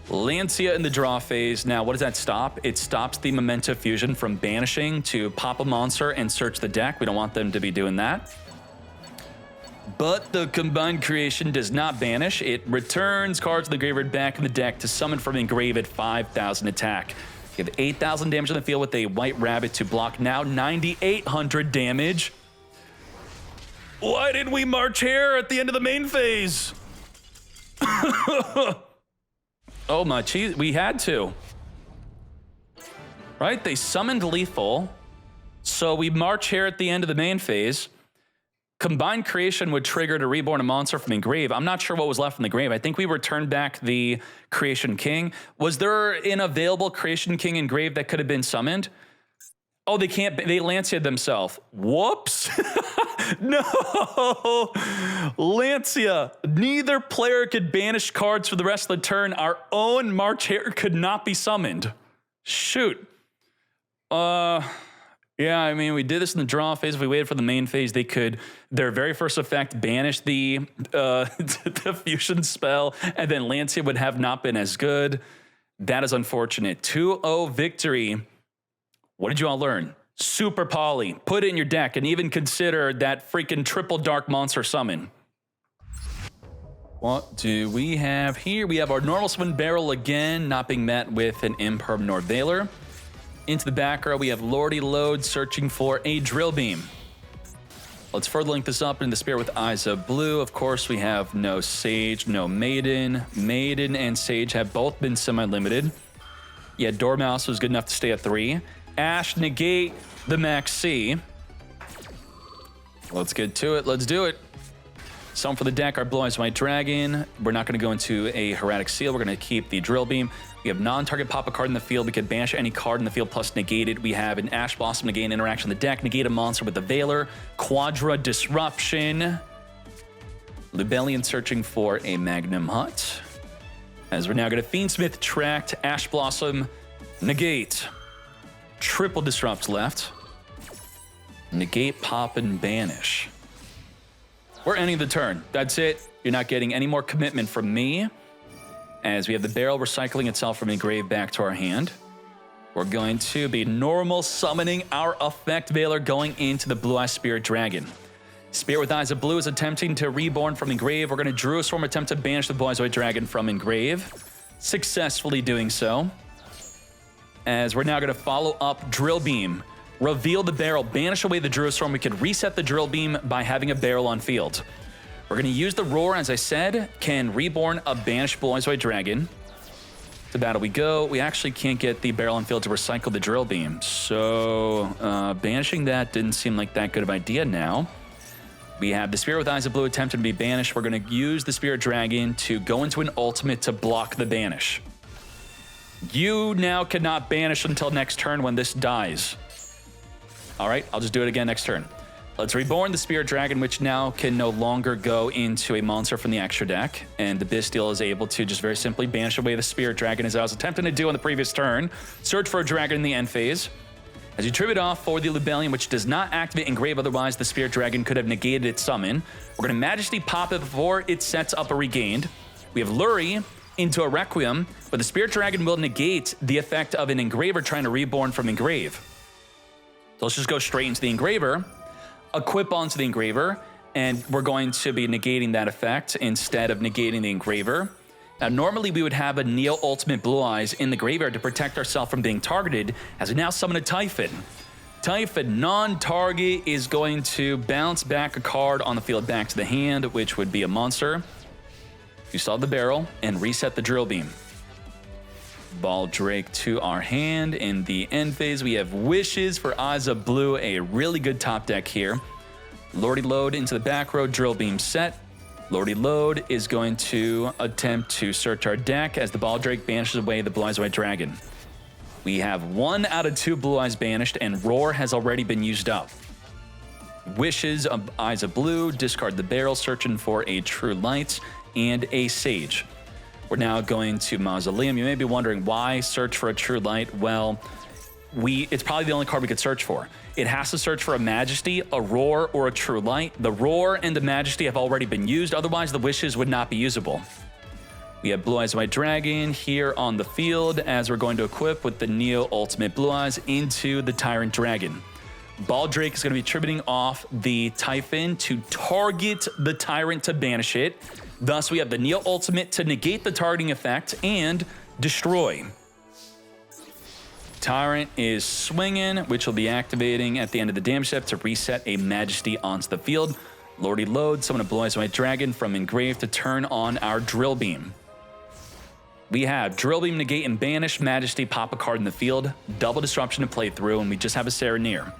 Lancia in the draw phase. Now, what does that stop? It stops the Memento fusion from banishing to pop a monster and search the deck. We don't want them to be doing that. But the combined creation does not banish. It returns cards in the graveyard back in the deck to summon from engrave at 5,000 attack. You have 8,000 damage on the field with a white rabbit to block. Now 9,800 damage. Why didn't we march here at the end of the main phase? Oh my cheese, we had to. Right, they summoned lethal. So we march here at the end of the main phase. Combined creation would trigger to reborn a monster from engrave. I'm not sure what was left from the grave. I think we returned back the Creation King. Was there an available Creation King engrave that could have been summoned? Oh, they can't, they Lancia themselves. Whoops. No. Lancia, neither player could banish cards for the rest of the turn. Our own March Hare could not be summoned. Shoot. Yeah, I mean, we did this in the draw phase. If we waited for the main phase, they could, their very first effect, banish the, the fusion spell, and then Lancia would have not been as good. That is unfortunate. 2-0 victory. What did you all learn? Super Poly. Put it in your deck and even consider that freaking triple dark monster summon. What do we have here? We have our normal summon barrel again, not being met with an Imperm nor Veiler. Into the back row, we have Lordy Load searching for a Drill Beam. Let's further link this up into the Spirit with Eyes of Blue. Of course, we have no Sage, no Maiden. Maiden and Sage have both been semi-limited. Yeah, Dormouse was good enough to stay at 3. Ash, negate the Max C. Let's get to it. Let's do it. Summon for the deck, our Blue Eyes White Dragon. We're not going to go into a Hieratic Seal. We're going to keep the Drill Beam. We have non-target pop a card in the field. We can banish any card in the field plus negate it. We have an Ash Blossom negate an interaction in the deck. Negate a monster with the Veiler. Quadra Disruption. Lubellion searching for a Magnum Hut. As we're now going to Fiendsmith Tract, Ash Blossom, negate. Triple Disrupt left. Negate, pop, and banish. We're ending the turn. That's it. You're not getting any more commitment from me. As we have the barrel recycling itself from engrave back to our hand. We're going to be normal summoning our effect Veiler going into the Blue Eye Spirit Dragon. Spirit with Eyes of Blue is attempting to reborn from engrave. We're going to Druid Storm attempt to banish the Blue Eyes White Dragon from engrave. Successfully doing so. As we're now going to follow up Drill Beam. Reveal the barrel, banish away the Druid Storm. We could reset the Drill Beam by having a barrel on field. We're going to use the Roar, as I said, can reborn a banished Blue Eyes White Dragon. To battle we go. We actually can't get the barrel on field to recycle the Drill Beam. So banishing that didn't seem like that good of an idea now. We have the Spirit with Eyes of Blue attempting to be banished. We're going to use the Spirit Dragon to go into an ultimate to block the banish. You now cannot banish until next turn when this dies. All right, I'll just do it again next turn. Let's reborn the Spirit Dragon, which now can no longer go into a monster from the extra deck. And the Bestial is able to just very simply banish away the Spirit Dragon, as I was attempting to do on the previous turn. Search for a dragon in the end phase. As you tribute off for the Lubellion, which does not activate engrave, otherwise the Spirit Dragon could have negated its summon. We're going to Majesty pop it before it sets up a regained. We have Lurie into a Requiem, but the Spirit Dragon will negate the effect of an engraver trying to reborn from engrave. So let's just go straight into the engraver. Equip onto the engraver, and we're going to be negating that effect instead of negating the engraver. Now, normally we would have a Neo Ultimate Blue Eyes in the graveyard to protect ourselves from being targeted, as we now summon a Typhon. Typhon, non-target, is going to bounce back a card on the field back to the hand, which would be a monster. You saw the barrel, and reset the Drill Beam. Ball Drake to our hand. In the end phase, we have Wishes for Eyes of Blue, a really good top deck here. Lordy Load into the back row, Drill Beam set. Lordy Load is going to attempt to search our deck as the Ball Drake banishes away the Blue Eyes White Dragon. We have 1 out of 2 Blue Eyes banished, and Roar has already been used up. Wishes of Eyes of Blue, discard the barrel, searching for a True Light and a Sage. We're now going to Mausoleum. You may be wondering why search for a True Light. Well, it's probably the only card we could search for. It has to search for a Majesty, a Roar, or a True Light. The Roar and the Majesty have already been used. Otherwise, the Wishes would not be usable. We have Blue Eyes White Dragon here on the field as we're going to equip with the Neo Ultimate Blue Eyes into the Tyrant Dragon. Baldrake is going to be tributing off the Typhon to target the Tyrant to banish it. Thus, we have the Neo Ultimate to negate the targeting effect and destroy. Tyrant is swinging, which will be activating at the end of the damage step to reset a Majesty onto the field. Lordy load, summon a Blue Eyes White Dragon from Engrave to turn on our Drill Beam. We have Drill Beam, negate, and banish Majesty, pop a card in the field, double disruption to play through, and we just have a Serenir.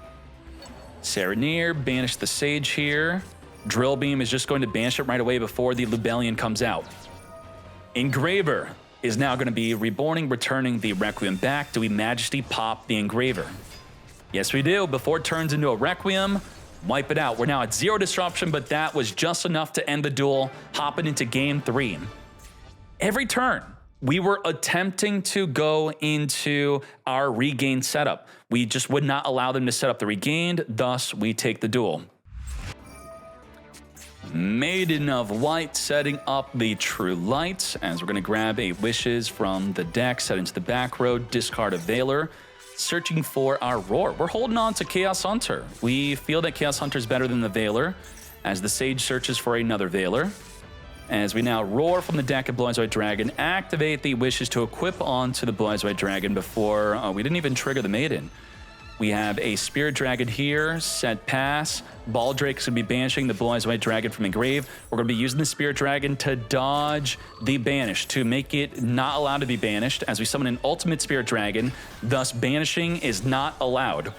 Serenir, banish the Sage here. Drill Beam is just going to banish it right away before the Lubellion comes out. Engraver is now going to be reborning, returning the Requiem back. Do we Majesty pop the Engraver? Yes, we do. Before it turns into a Requiem, wipe it out. We're now at 0 disruption, but that was just enough to end the duel, hopping into game 3. Every turn, we were attempting to go into our regained setup. We just would not allow them to set up the regained, thus we take the duel. Maiden of White setting up the True Light as we're going to grab a Wishes from the deck, set into the back row, discard a Veiler, searching for our Roar. We're holding on to Chaos Hunter. We feel that Chaos Hunter is better than the Veiler as the Sage searches for another Veiler. As we now Roar from the deck of Blue Eyes White Dragon, activate the Wishes to equip onto the Blue Eyes White Dragon before we didn't even trigger the Maiden. We have a Spirit Dragon here, set pass. Baldrake is going to be banishing the Blue Eyes White Dragon from Engrave. We're going to be using the Spirit Dragon to dodge the banish, to make it not allowed to be banished as we summon an Ultimate Spirit Dragon, thus banishing is not allowed.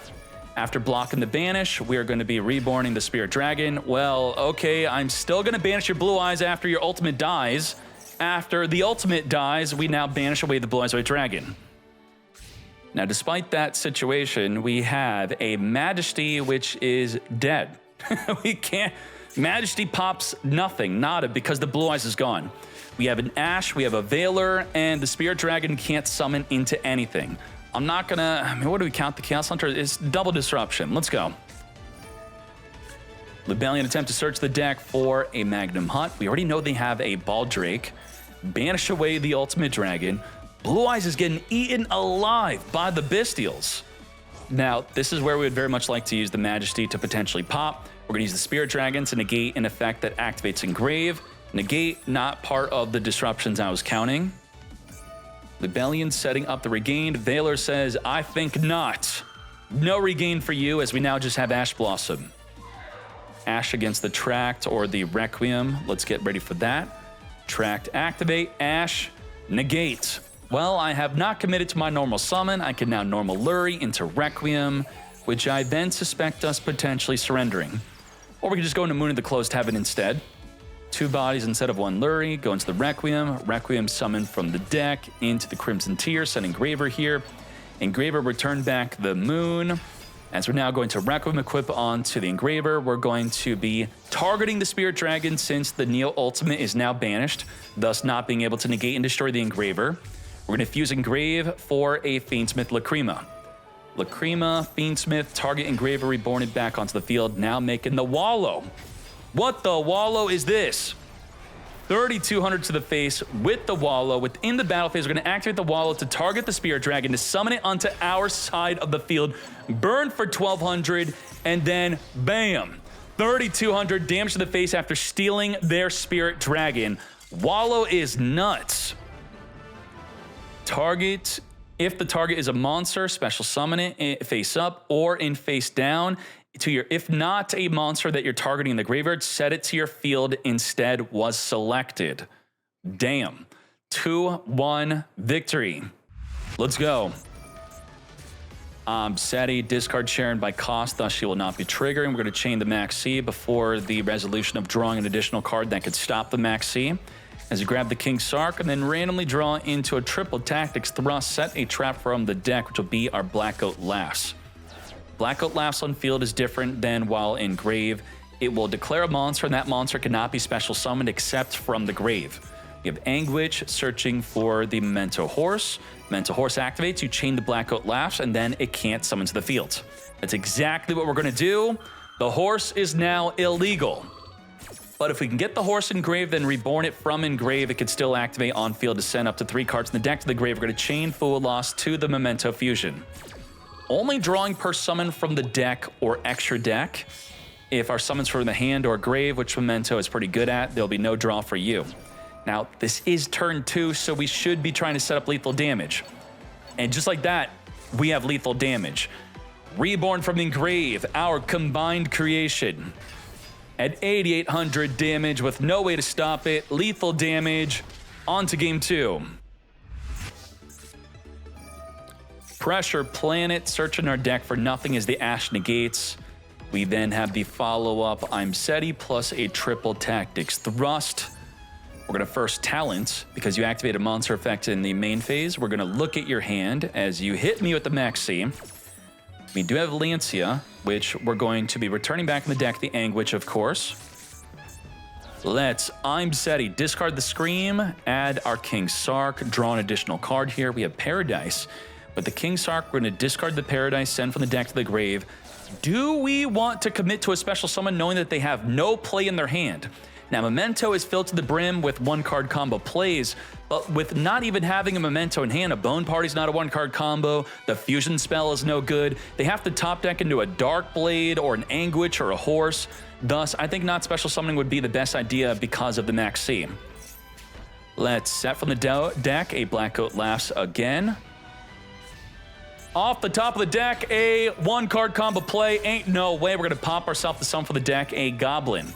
After blocking the banish, we are going to be reborning the Spirit Dragon. Well, okay, I'm still going to banish your Blue Eyes after your ultimate dies. After the ultimate dies, we now banish away the Blue Eyes White Dragon. Now, despite that situation, we have a Majesty which is dead. We can't... Majesty pops nothing, nada, because the Blue Eyes is gone. We have an Ash, we have a Veiler, and the Spirit Dragon can't summon into anything. I'm not gonna... I mean, what do we count the Chaos Hunter? It's double disruption. Let's go. Lubellion attempt to search the deck for a Magnum Hut. We already know they have a Baldrake. Banish away the Ultimate Dragon. Blue Eyes is getting eaten alive by the Bestials. Now, this is where we would very much like to use the Majesty to potentially pop. We're gonna use the Spirit Dragon to negate an effect that activates Engrave. Negate, not part of the disruptions I was counting. Lubellion setting up the regained. Veiler says, I think not. No regain for you, as we now just have Ash Blossom. Ash against the Tract or the Requiem. Let's get ready for that. Tract activate, Ash, negate. Well, I have not committed to my normal summon. I can now normal Lurie into Requiem, which I then suspect us potentially surrendering. Or we can just go into Moon of the Closed Heaven instead. 2 bodies instead of 1 Lurie, go into the Requiem. Requiem summon from the deck into the Crimson Tier, send Engraver here. Engraver return back the Moon. As we're now going to Requiem equip onto the Engraver, we're going to be targeting the Spirit Dragon since the Neo Ultimate is now banished, thus not being able to negate and destroy the Engraver. We're going to fuse Engrave for a Fiendsmith Lacrima. Lacrima, Fiendsmith, target Engraver, reborn it back onto the field, now making the Wallow. What the Wallow is this? 3,200 to the face with the Wallow. Within the battle phase, we're going to activate the Wallow to target the Spirit Dragon, to summon it onto our side of the field, burn for 1,200, and then bam! 3,200 damage to the face after stealing their Spirit Dragon. Wallow is nuts. Target, if the target is a monster, special summon it face up or in face down. To your, if not a monster that you're targeting in the graveyard, set it to your field instead was selected. Damn. 2-1 victory. Let's go. Seti, discard Sharon by cost, thus she will not be triggering. We're going to chain the Max C before the resolution of drawing an additional card that could stop the Max C. As you grab the King Sark and then randomly draw into a triple tactics thrust, set a trap from the deck, which will be our Black Oat Laughs. Black Oat Laughs on field is different than while in grave. It will declare a monster, and that monster cannot be special summoned except from the grave. You have Anguish searching for the Memento Horse. Memento Horse activates, you chain the Black Oat Laughs, and then it can't summon to the field. That's exactly what we're going to do. The horse is now illegal. But if we can get the horse engraved, then reborn it from engrave, it could still activate on field to send up to 3 cards in the deck to the grave. We're going to chain Fool Loss to the Memento Fusion. Only drawing per summon from the deck or extra deck. If our summons from the hand or grave, which Memento is pretty good at, there'll be no draw for you. Now, this is turn 2, so we should be trying to set up lethal damage. And just like that, we have lethal damage. Reborn from engrave, our combined creation. At 8,800 damage with no way to stop it. Lethal damage. On to game 2. Pressure Planet, searching our deck for nothing as the Ash negates. We then have the follow-up I'm SETI plus a triple Tactics Thrust. We're going to first talent, because you activate a monster effect in the main phase. We're going to look at your hand as you hit me with the Maxi. We do have Lancia, which we're going to be returning back in the deck, the Anguish, of course. Let's I'm SETI, discard the Scream, add our King Sark, draw an additional card here. We have Paradise. With the King Sark, we're going to discard the Paradise, send from the deck to the grave. Do we want to commit to a special summon knowing that they have no play in their hand? Now, Memento is filled to the brim with 1-card combo plays, but with not even having a Memento in hand, a Bone Party's not a 1-card combo, the Fusion spell is no good. They have to top deck into a Dark Blade or an Anguish or a Horse. Thus, I think not special summoning would be the best idea because of the Maxi. Let's set from the deck a Black Coat Laughs again. Off the top of the deck, a 1-card combo play. Ain't no way. We're going to pop ourselves to summon for the deck a Goblin.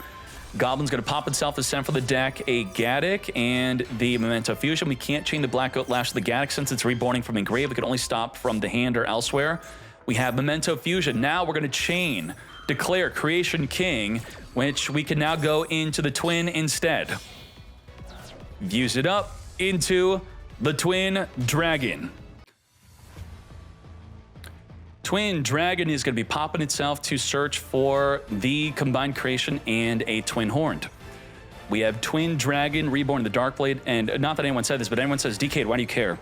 Goblin's going to pop itself to send for the deck a Gaddock and the Memento Fusion. We can't chain the Black Coat Lash to the Gaddock since it's reborning from engrave. We can only stop from the hand or elsewhere. We have Memento Fusion. Now we're going to chain, declare Creation King, which we can now go into the Twin instead. Use it up into the Twin Dragon. Twin Dragon is going to be popping itself to search for the combined creation and a Twin Horned. We have Twin Dragon, Reborn, the Darkblade, and not that anyone said this, but anyone says, DK, why do you care?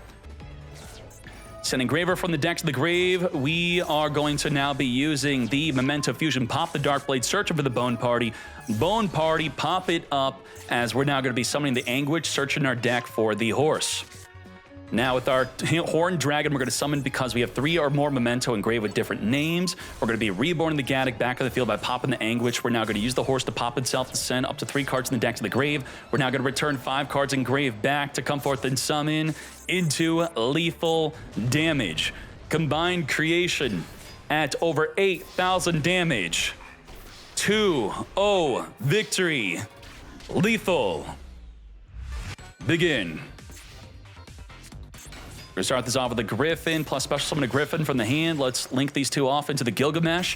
Send Engraver from the deck to the grave. We are going to now be using the Memento Fusion, pop the Darkblade, searching for the Bone Party. Bone Party, pop it up, as we're now going to be summoning the Anguish, searching our deck for the Horse. Now with our Horned Dragon, we're going to summon because we have 3 or more Memento engraved with different names. We're going to be reborn the Gaddock back of the field by popping the Anguish. We're now going to use the Horse to pop itself to send up to 3 cards in the deck to the grave. We're now going to return 5 cards engraved back to come forth and summon into lethal damage. Combined creation at over 8,000 damage. 2-0 victory. Lethal. Begin. We're going to start this off with a Griffin, plus special summon a Griffin from the hand. Let's link these 2 off into the Gilgamesh.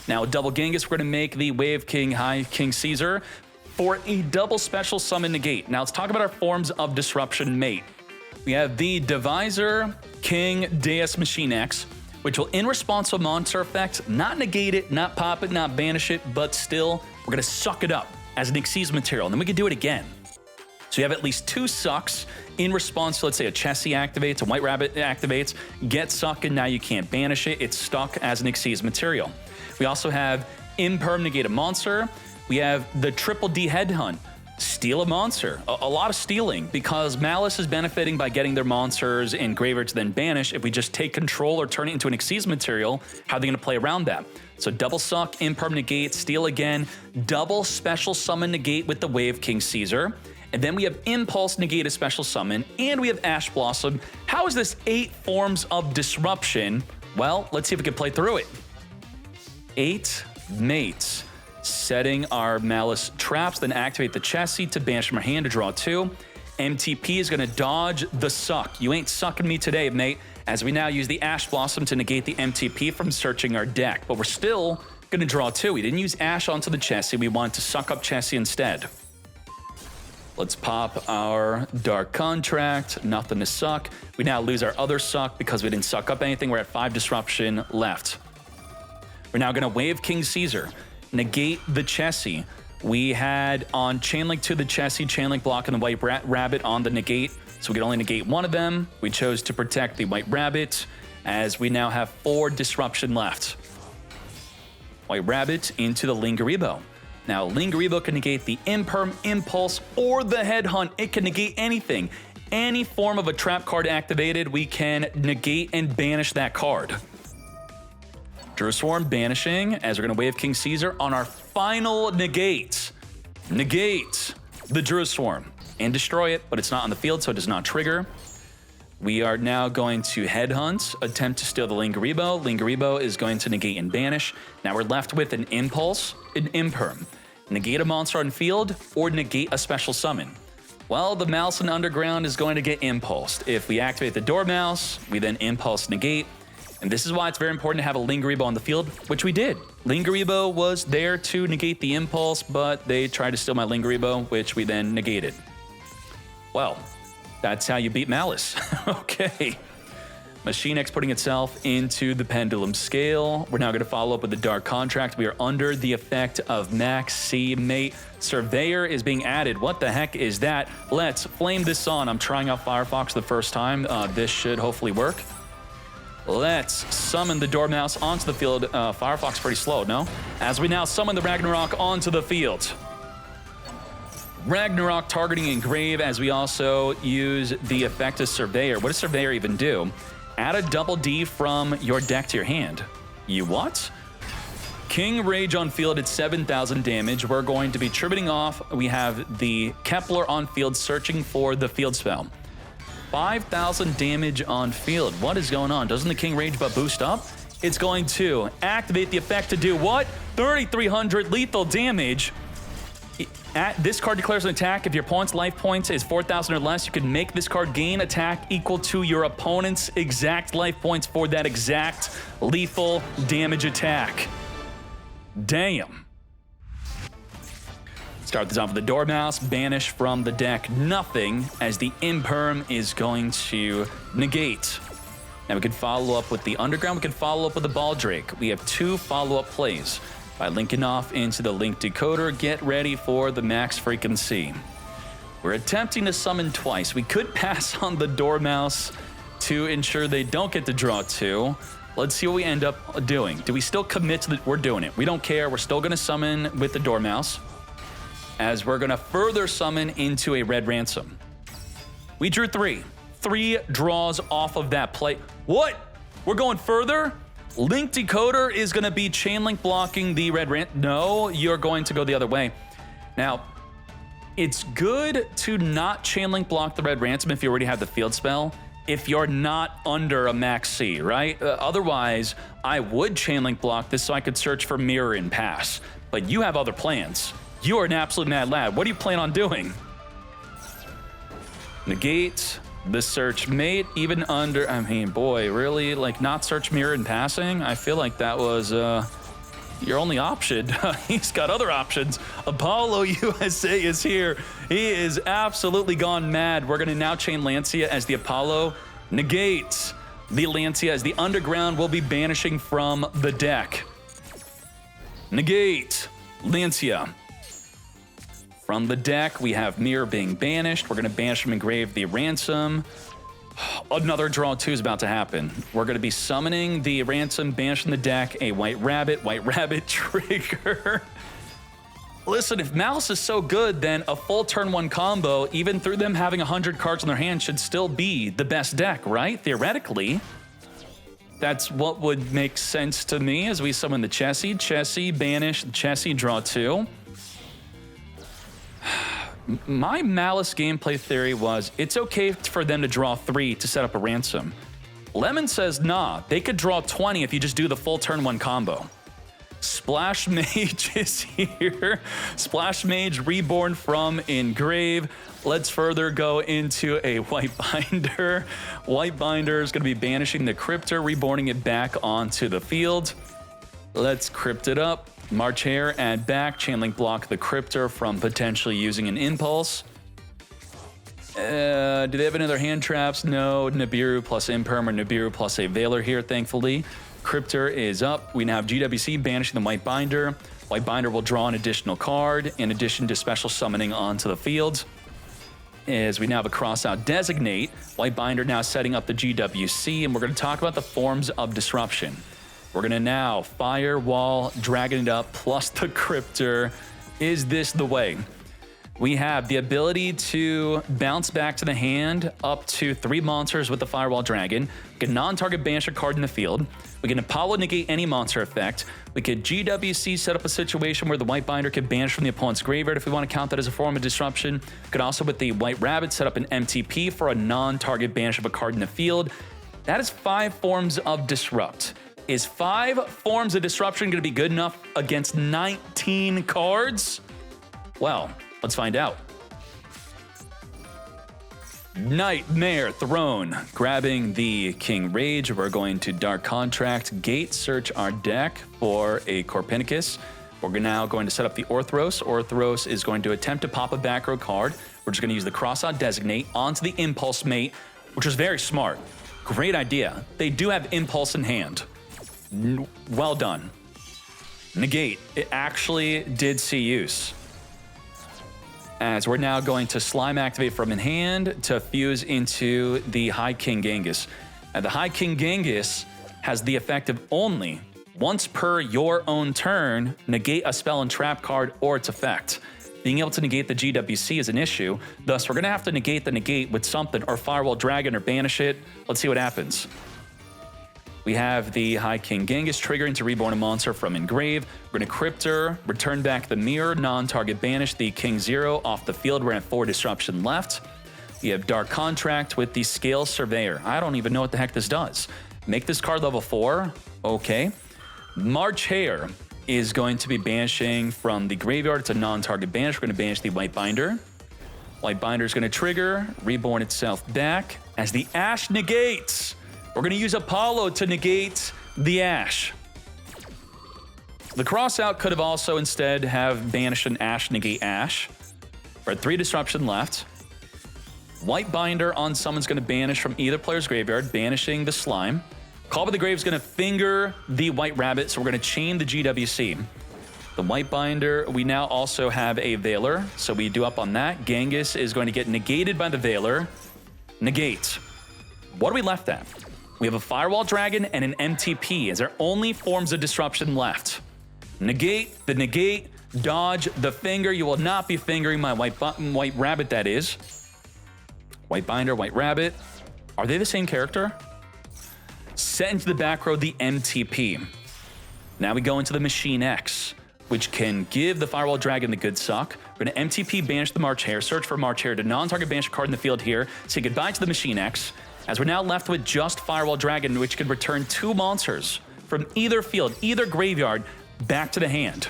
Now, double Genghis, we're going to make the Wave King, High King Caesar for a double special summon negate. Now, let's talk about our forms of disruption mate. We have the Divisor, King, Deus Machine X, which will, in response to a monster effect, not negate it, not pop it, not banish it, but still, we're going to suck it up as an Xyz material, and then we can do it again. So you have at least 2 sucks in response to, let's say, a Chessie activates, a White Rabbit activates, get suck, and now you can't banish it. It's stuck as an Xyz material. We also have Imperm negate a monster. We have the Triple D Headhunt. Steal a monster. A lot of stealing, because Maliss is benefiting by getting their monsters in graveyard to then banish. If we just take control or turn it into an Xyz material, how are they going to play around that? So double suck, imperm negate, steal again, double special summon negate with the Wave King Caesar. And then we have Impulse negate a special summon, and we have Ash Blossom. How is this 8 forms of disruption? Well, let's see if we can play through it. 8 mates. Setting our Maliss traps, then activate the Chessie to banish from our hand to draw 2. MTP is going to dodge the suck. You ain't sucking me today, mate, as we now use the Ash Blossom to negate the MTP from searching our deck. But we're still going to draw 2. We didn't use Ash onto the Chessie. We wanted to suck up Chessie instead. Let's pop our Dark Contract. Nothing to suck. We now lose our other suck because we didn't suck up anything. We're at 5 disruption left. We're now going to Wave King Caesar. Negate the Chessie. We had on Chainlink to the Chessie, Chainlink blocking the White Rabbit on the negate, so we could only negate one of them. We chose to protect the White Rabbit, as we now have 4 disruption left. White Rabbit into the Lingaribo. Now, Lingaribo can negate the Imperm, Impulse, or the Headhunt. It can negate anything. Any form of a trap card activated, we can negate and banish that card. Drew Swarm banishing, as we're going to wave King Caesar on our final negate. Negate the Drew Swarm and destroy it, but it's not on the field, so it does not trigger. We are now going to Headhunt, attempt to steal the Lingaribo. Lingaribo is going to negate and banish. Now we're left with an Impulse, an Imperm. Negate a monster on field, or negate a special summon. Well, the Mouse in Underground is going to get impulsed. If we activate the Dormouse, we then impulse negate. And this is why it's very important to have a Lingaribo on the field, which we did. Lingaribo was there to negate the impulse, but they tried to steal my Lingaribo, which we then negated. Well, that's how you beat Maliss. Okay. Machine X putting itself into the Pendulum Scale. We're now going to follow up with the Dark Contract. We are under the effect of Max C Mate. Surveyor is being added. What the heck is that? Let's flame this on. I'm trying out Firefox the first time. This should hopefully work. Let's summon the Dormouse onto the field. Firefox pretty slow, no? As we now summon the Ragnarok onto the field. Ragnarok targeting Engrave, as we also use the effect of Surveyor. What does Surveyor even do? Add a double D from your deck to your hand. You what? King Rage on field at 7,000 damage. We're going to be tributing off. We have the Kepler on field searching for the field spell. 5,000 damage on field. What is going on? Doesn't the King Rage buff boost up? It's going to activate the effect to do what? 3,300 lethal damage. This card declares an attack. If your opponent's life points is 4,000 or less, you can make this card gain attack equal to your opponent's exact life points for that exact lethal damage attack. Damn. Start this off with the Dormouse, banish from the deck nothing, as the Imperm is going to negate. Now we can follow up with the Underground, we can follow up with the Baldrake. We have 2 follow-up plays. By linking off into the Link Decoder, get ready for the Max Frequency. We're attempting to summon twice. We could pass on the Dormouse to ensure they don't get to draw 2. Let's see what we end up doing. Do we still commit to we're doing it. We don't care. We're still going to summon with the Dormouse, as we're going to further summon into a Red Ransom. We drew 3. 3 draws off of that play. What? We're going further? Link Decoder is going to be Chainlink blocking the Red Ransom. No, you're going to go the other way. Now, it's good to not Chainlink block the Red Ransom if you already have the field spell, if you're not under a Max C, right? Otherwise, I would Chainlink block this so I could search for Mirror and pass. But you have other plans. You are an absolute mad lad. What do you plan on doing? Negate the Search Mate, even under, I mean, boy, really? Like, not Search Mirror and passing? I feel like that was your only option. He's got other options. Apollo USA is here. He is absolutely gone mad. We're going to now chain Lancia as the Apollo negates the Lancia, as the Underground will be banishing from the deck. Negate Lancia. From the deck, we have Mirror being banished. We're going to banish from Engrave the Ransom. Another draw 2 is about to happen. We're going to be summoning the Ransom, banishing the deck, a White Rabbit trigger. Listen, if Maliss is so good, then a full turn 1 combo, even through them having 100 cards in their hand, should still be the best deck, right? Theoretically. That's what would make sense to me as we summon the Chessie. Chessie, banish, Chessie, draw 2. My Maliss gameplay theory was it's okay for them to draw 3 to set up a Ransom. Lemon says, nah, they could draw 20 if you just do the full turn 1 combo. Splash Mage is here. Splash Mage reborn from Engrave. Let's further go into a White Binder. White Binder is going to be banishing the Cryptor, reborning it back onto the field. Let's crypt it up. March Hare, add back, Chainlink block the Cryptor from potentially using an Impulse. Do they have any other hand traps? No, Nibiru plus Imperm or Nibiru plus a Veiler here, thankfully. Cryptor is up. We now have GWC banishing the White Binder. White Binder will draw an additional card in addition to special summoning onto the field. As we now have a cross-out designate, White Binder now setting up the GWC, and we're going to talk about the forms of disruption. We're going to now Firewall, Dragon it up, plus the Cryptor. Is this the way? We have the ability to bounce back to the hand up to 3 monsters with the Firewall Dragon. We can non-target banish a card in the field. We can Apollo negate any monster effect. We could GWC set up a situation where the White Binder could banish from the opponent's graveyard if we want to count that as a form of disruption. We could also, with the White Rabbit, set up an MTP for a non-target banish of a card in the field. That is 5 forms of disrupt. Is 5 forms of disruption going to be good enough against 19 cards? Well, let's find out. Nightmare Throne. Grabbing the King Rage, we're going to Dark Contract, Gate, search our deck for a Corpinicus. We're now going to set up the Orthros. Orthros is going to attempt to pop a back row card. We're just going to use the Cross-Out Designate onto the Impulse Mate, which was very smart. Great idea. They do have Impulse in hand. Well done. Negate. It actually did see use. As we're now going to Slime activate from in hand to fuse into the High King Genghis. And the High King Genghis has the effect of only once per your own turn, negate a spell and trap card or its effect. Being able to negate the GWC is an issue, thus we're gonna have to negate the negate with something, or Firewall Dragon or banish it. Let's see what happens. We have the High King Genghis triggering to reborn a monster from Engrave. We're going to Cryptor, return back the Mirror, non-target banish the King Zero off the field. We're at 4 disruption left. We have Dark Contract with the Scale Surveyor. I don't even know what the heck this does. Make this card level 4. Okay. March Hare is going to be banishing from the graveyard. It's a non-target banish. We're going to banish the White Binder. White Binder is going to trigger, reborn itself back as the Ash negates. We're going to use Apollo to negate the Ash. The cross-out could have also instead have banished an Ash negate Ash. We're at 3 disruption left. White Binder on someone's going to banish from either player's graveyard, banishing the Slime. Call by the Grave is going to finger the White Rabbit, so we're going to chain the GWC. The White Binder, we now also have a Veiler, so we do up on that. Genghis is going to get negated by the Veiler. Negate. What are we left at? We have a Firewall Dragon and an MTP as our only forms of disruption left. Negate the negate, dodge the finger. You will not be fingering my White Rabbit, that is. White Binder, White Rabbit. Are they the same character? Set into the back row the MTP. Now we go into the Machine X, which can give the Firewall Dragon the good suck. We're going to MTP banish the March Hare, search for March Hare to non-target banish a card in the field here. Say goodbye to the Machine X. As we're now left with just Firewall Dragon, which can return 2 monsters from either field, either graveyard, back to the hand.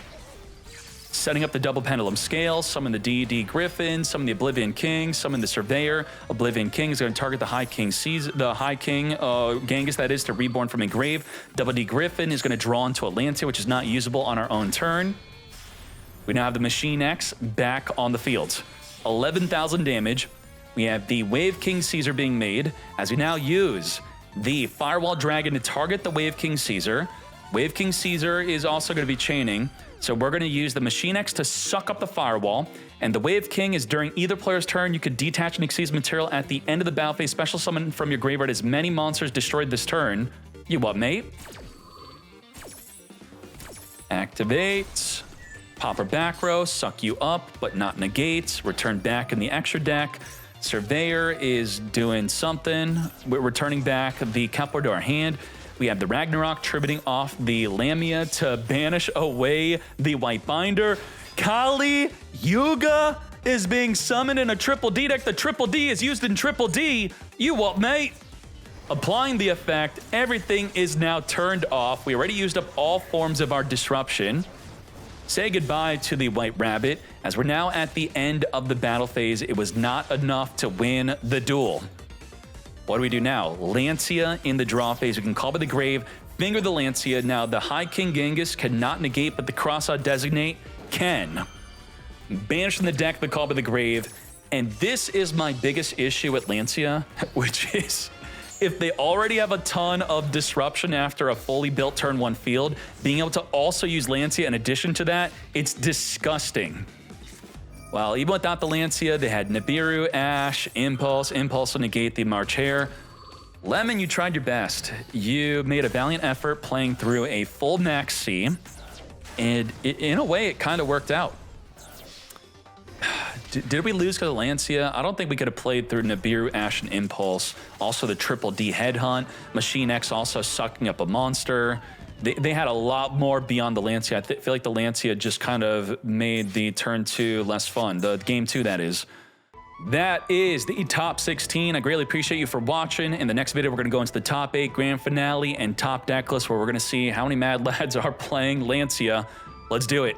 Setting up the double pendulum scale, summon the D&D Griffin, summon the Oblivion King, summon the Surveyor. Oblivion King is going to target the High King Genghis, that is, to reborn from a grave. Double D Griffin is going to draw into Atlantia, which is not usable on our own turn. We now have the Machine X back on the field. 11,000 damage. We have the Wave King Caesar being made as we now use the Firewall Dragon to target the Wave King Caesar. Wave King Caesar is also going to be chaining, so we're going to use the Machine X to suck up the Firewall, and the Wave King is during either player's turn, you could detach an Xyz material at the end of the battle phase, special summon from your graveyard as many monsters destroyed this turn. You what, mate? Activate. Popper back row, suck you up, but not negate. Return back in the extra deck. Surveyor is doing something. We're returning back the Kepler to our hand. We have the Ragnarok tributing off the Lamia to banish away the White Binder. Kali Yuga is being summoned in a Triple D deck. The Triple D is used in Triple D. You what, mate? Applying the effect, everything is now turned off. We already used up all forms of our disruption. Say goodbye to the White Rabbit, as we're now at the end of the battle phase. It was not enough to win the duel. What do we do now? Lancia in the draw phase. We can call by the Grave, finger the Lancia. Now the High King Genghis cannot negate, but the Cross-Out Designate can. Banish from the deck, the call by the Grave. And this is my biggest issue with Lancia, which is if they already have a ton of disruption after a fully built turn 1 field, being able to also use Lancia in addition to that, it's disgusting. Well, even without the Lancia, they had Nibiru, Ash, Impulse to negate the March Hare. Lemon, you tried your best. You made a valiant effort playing through a full max C, and in a way, it kind of worked out. Did we lose because of Lancia? I don't think we could have played through Nibiru, Ash, and Impulse. Also the Triple D Headhunt. Machine X also sucking up a monster. They had a lot more beyond the Lancia. I feel like the Lancia just kind of made the turn 2 less fun. The game 2, that is. That is the top 16. I greatly appreciate you for watching. In the next video, we're going to go into the top 8 grand finale and top deck list, where we're going to see how many Mad Lads are playing Lancia. Let's do it.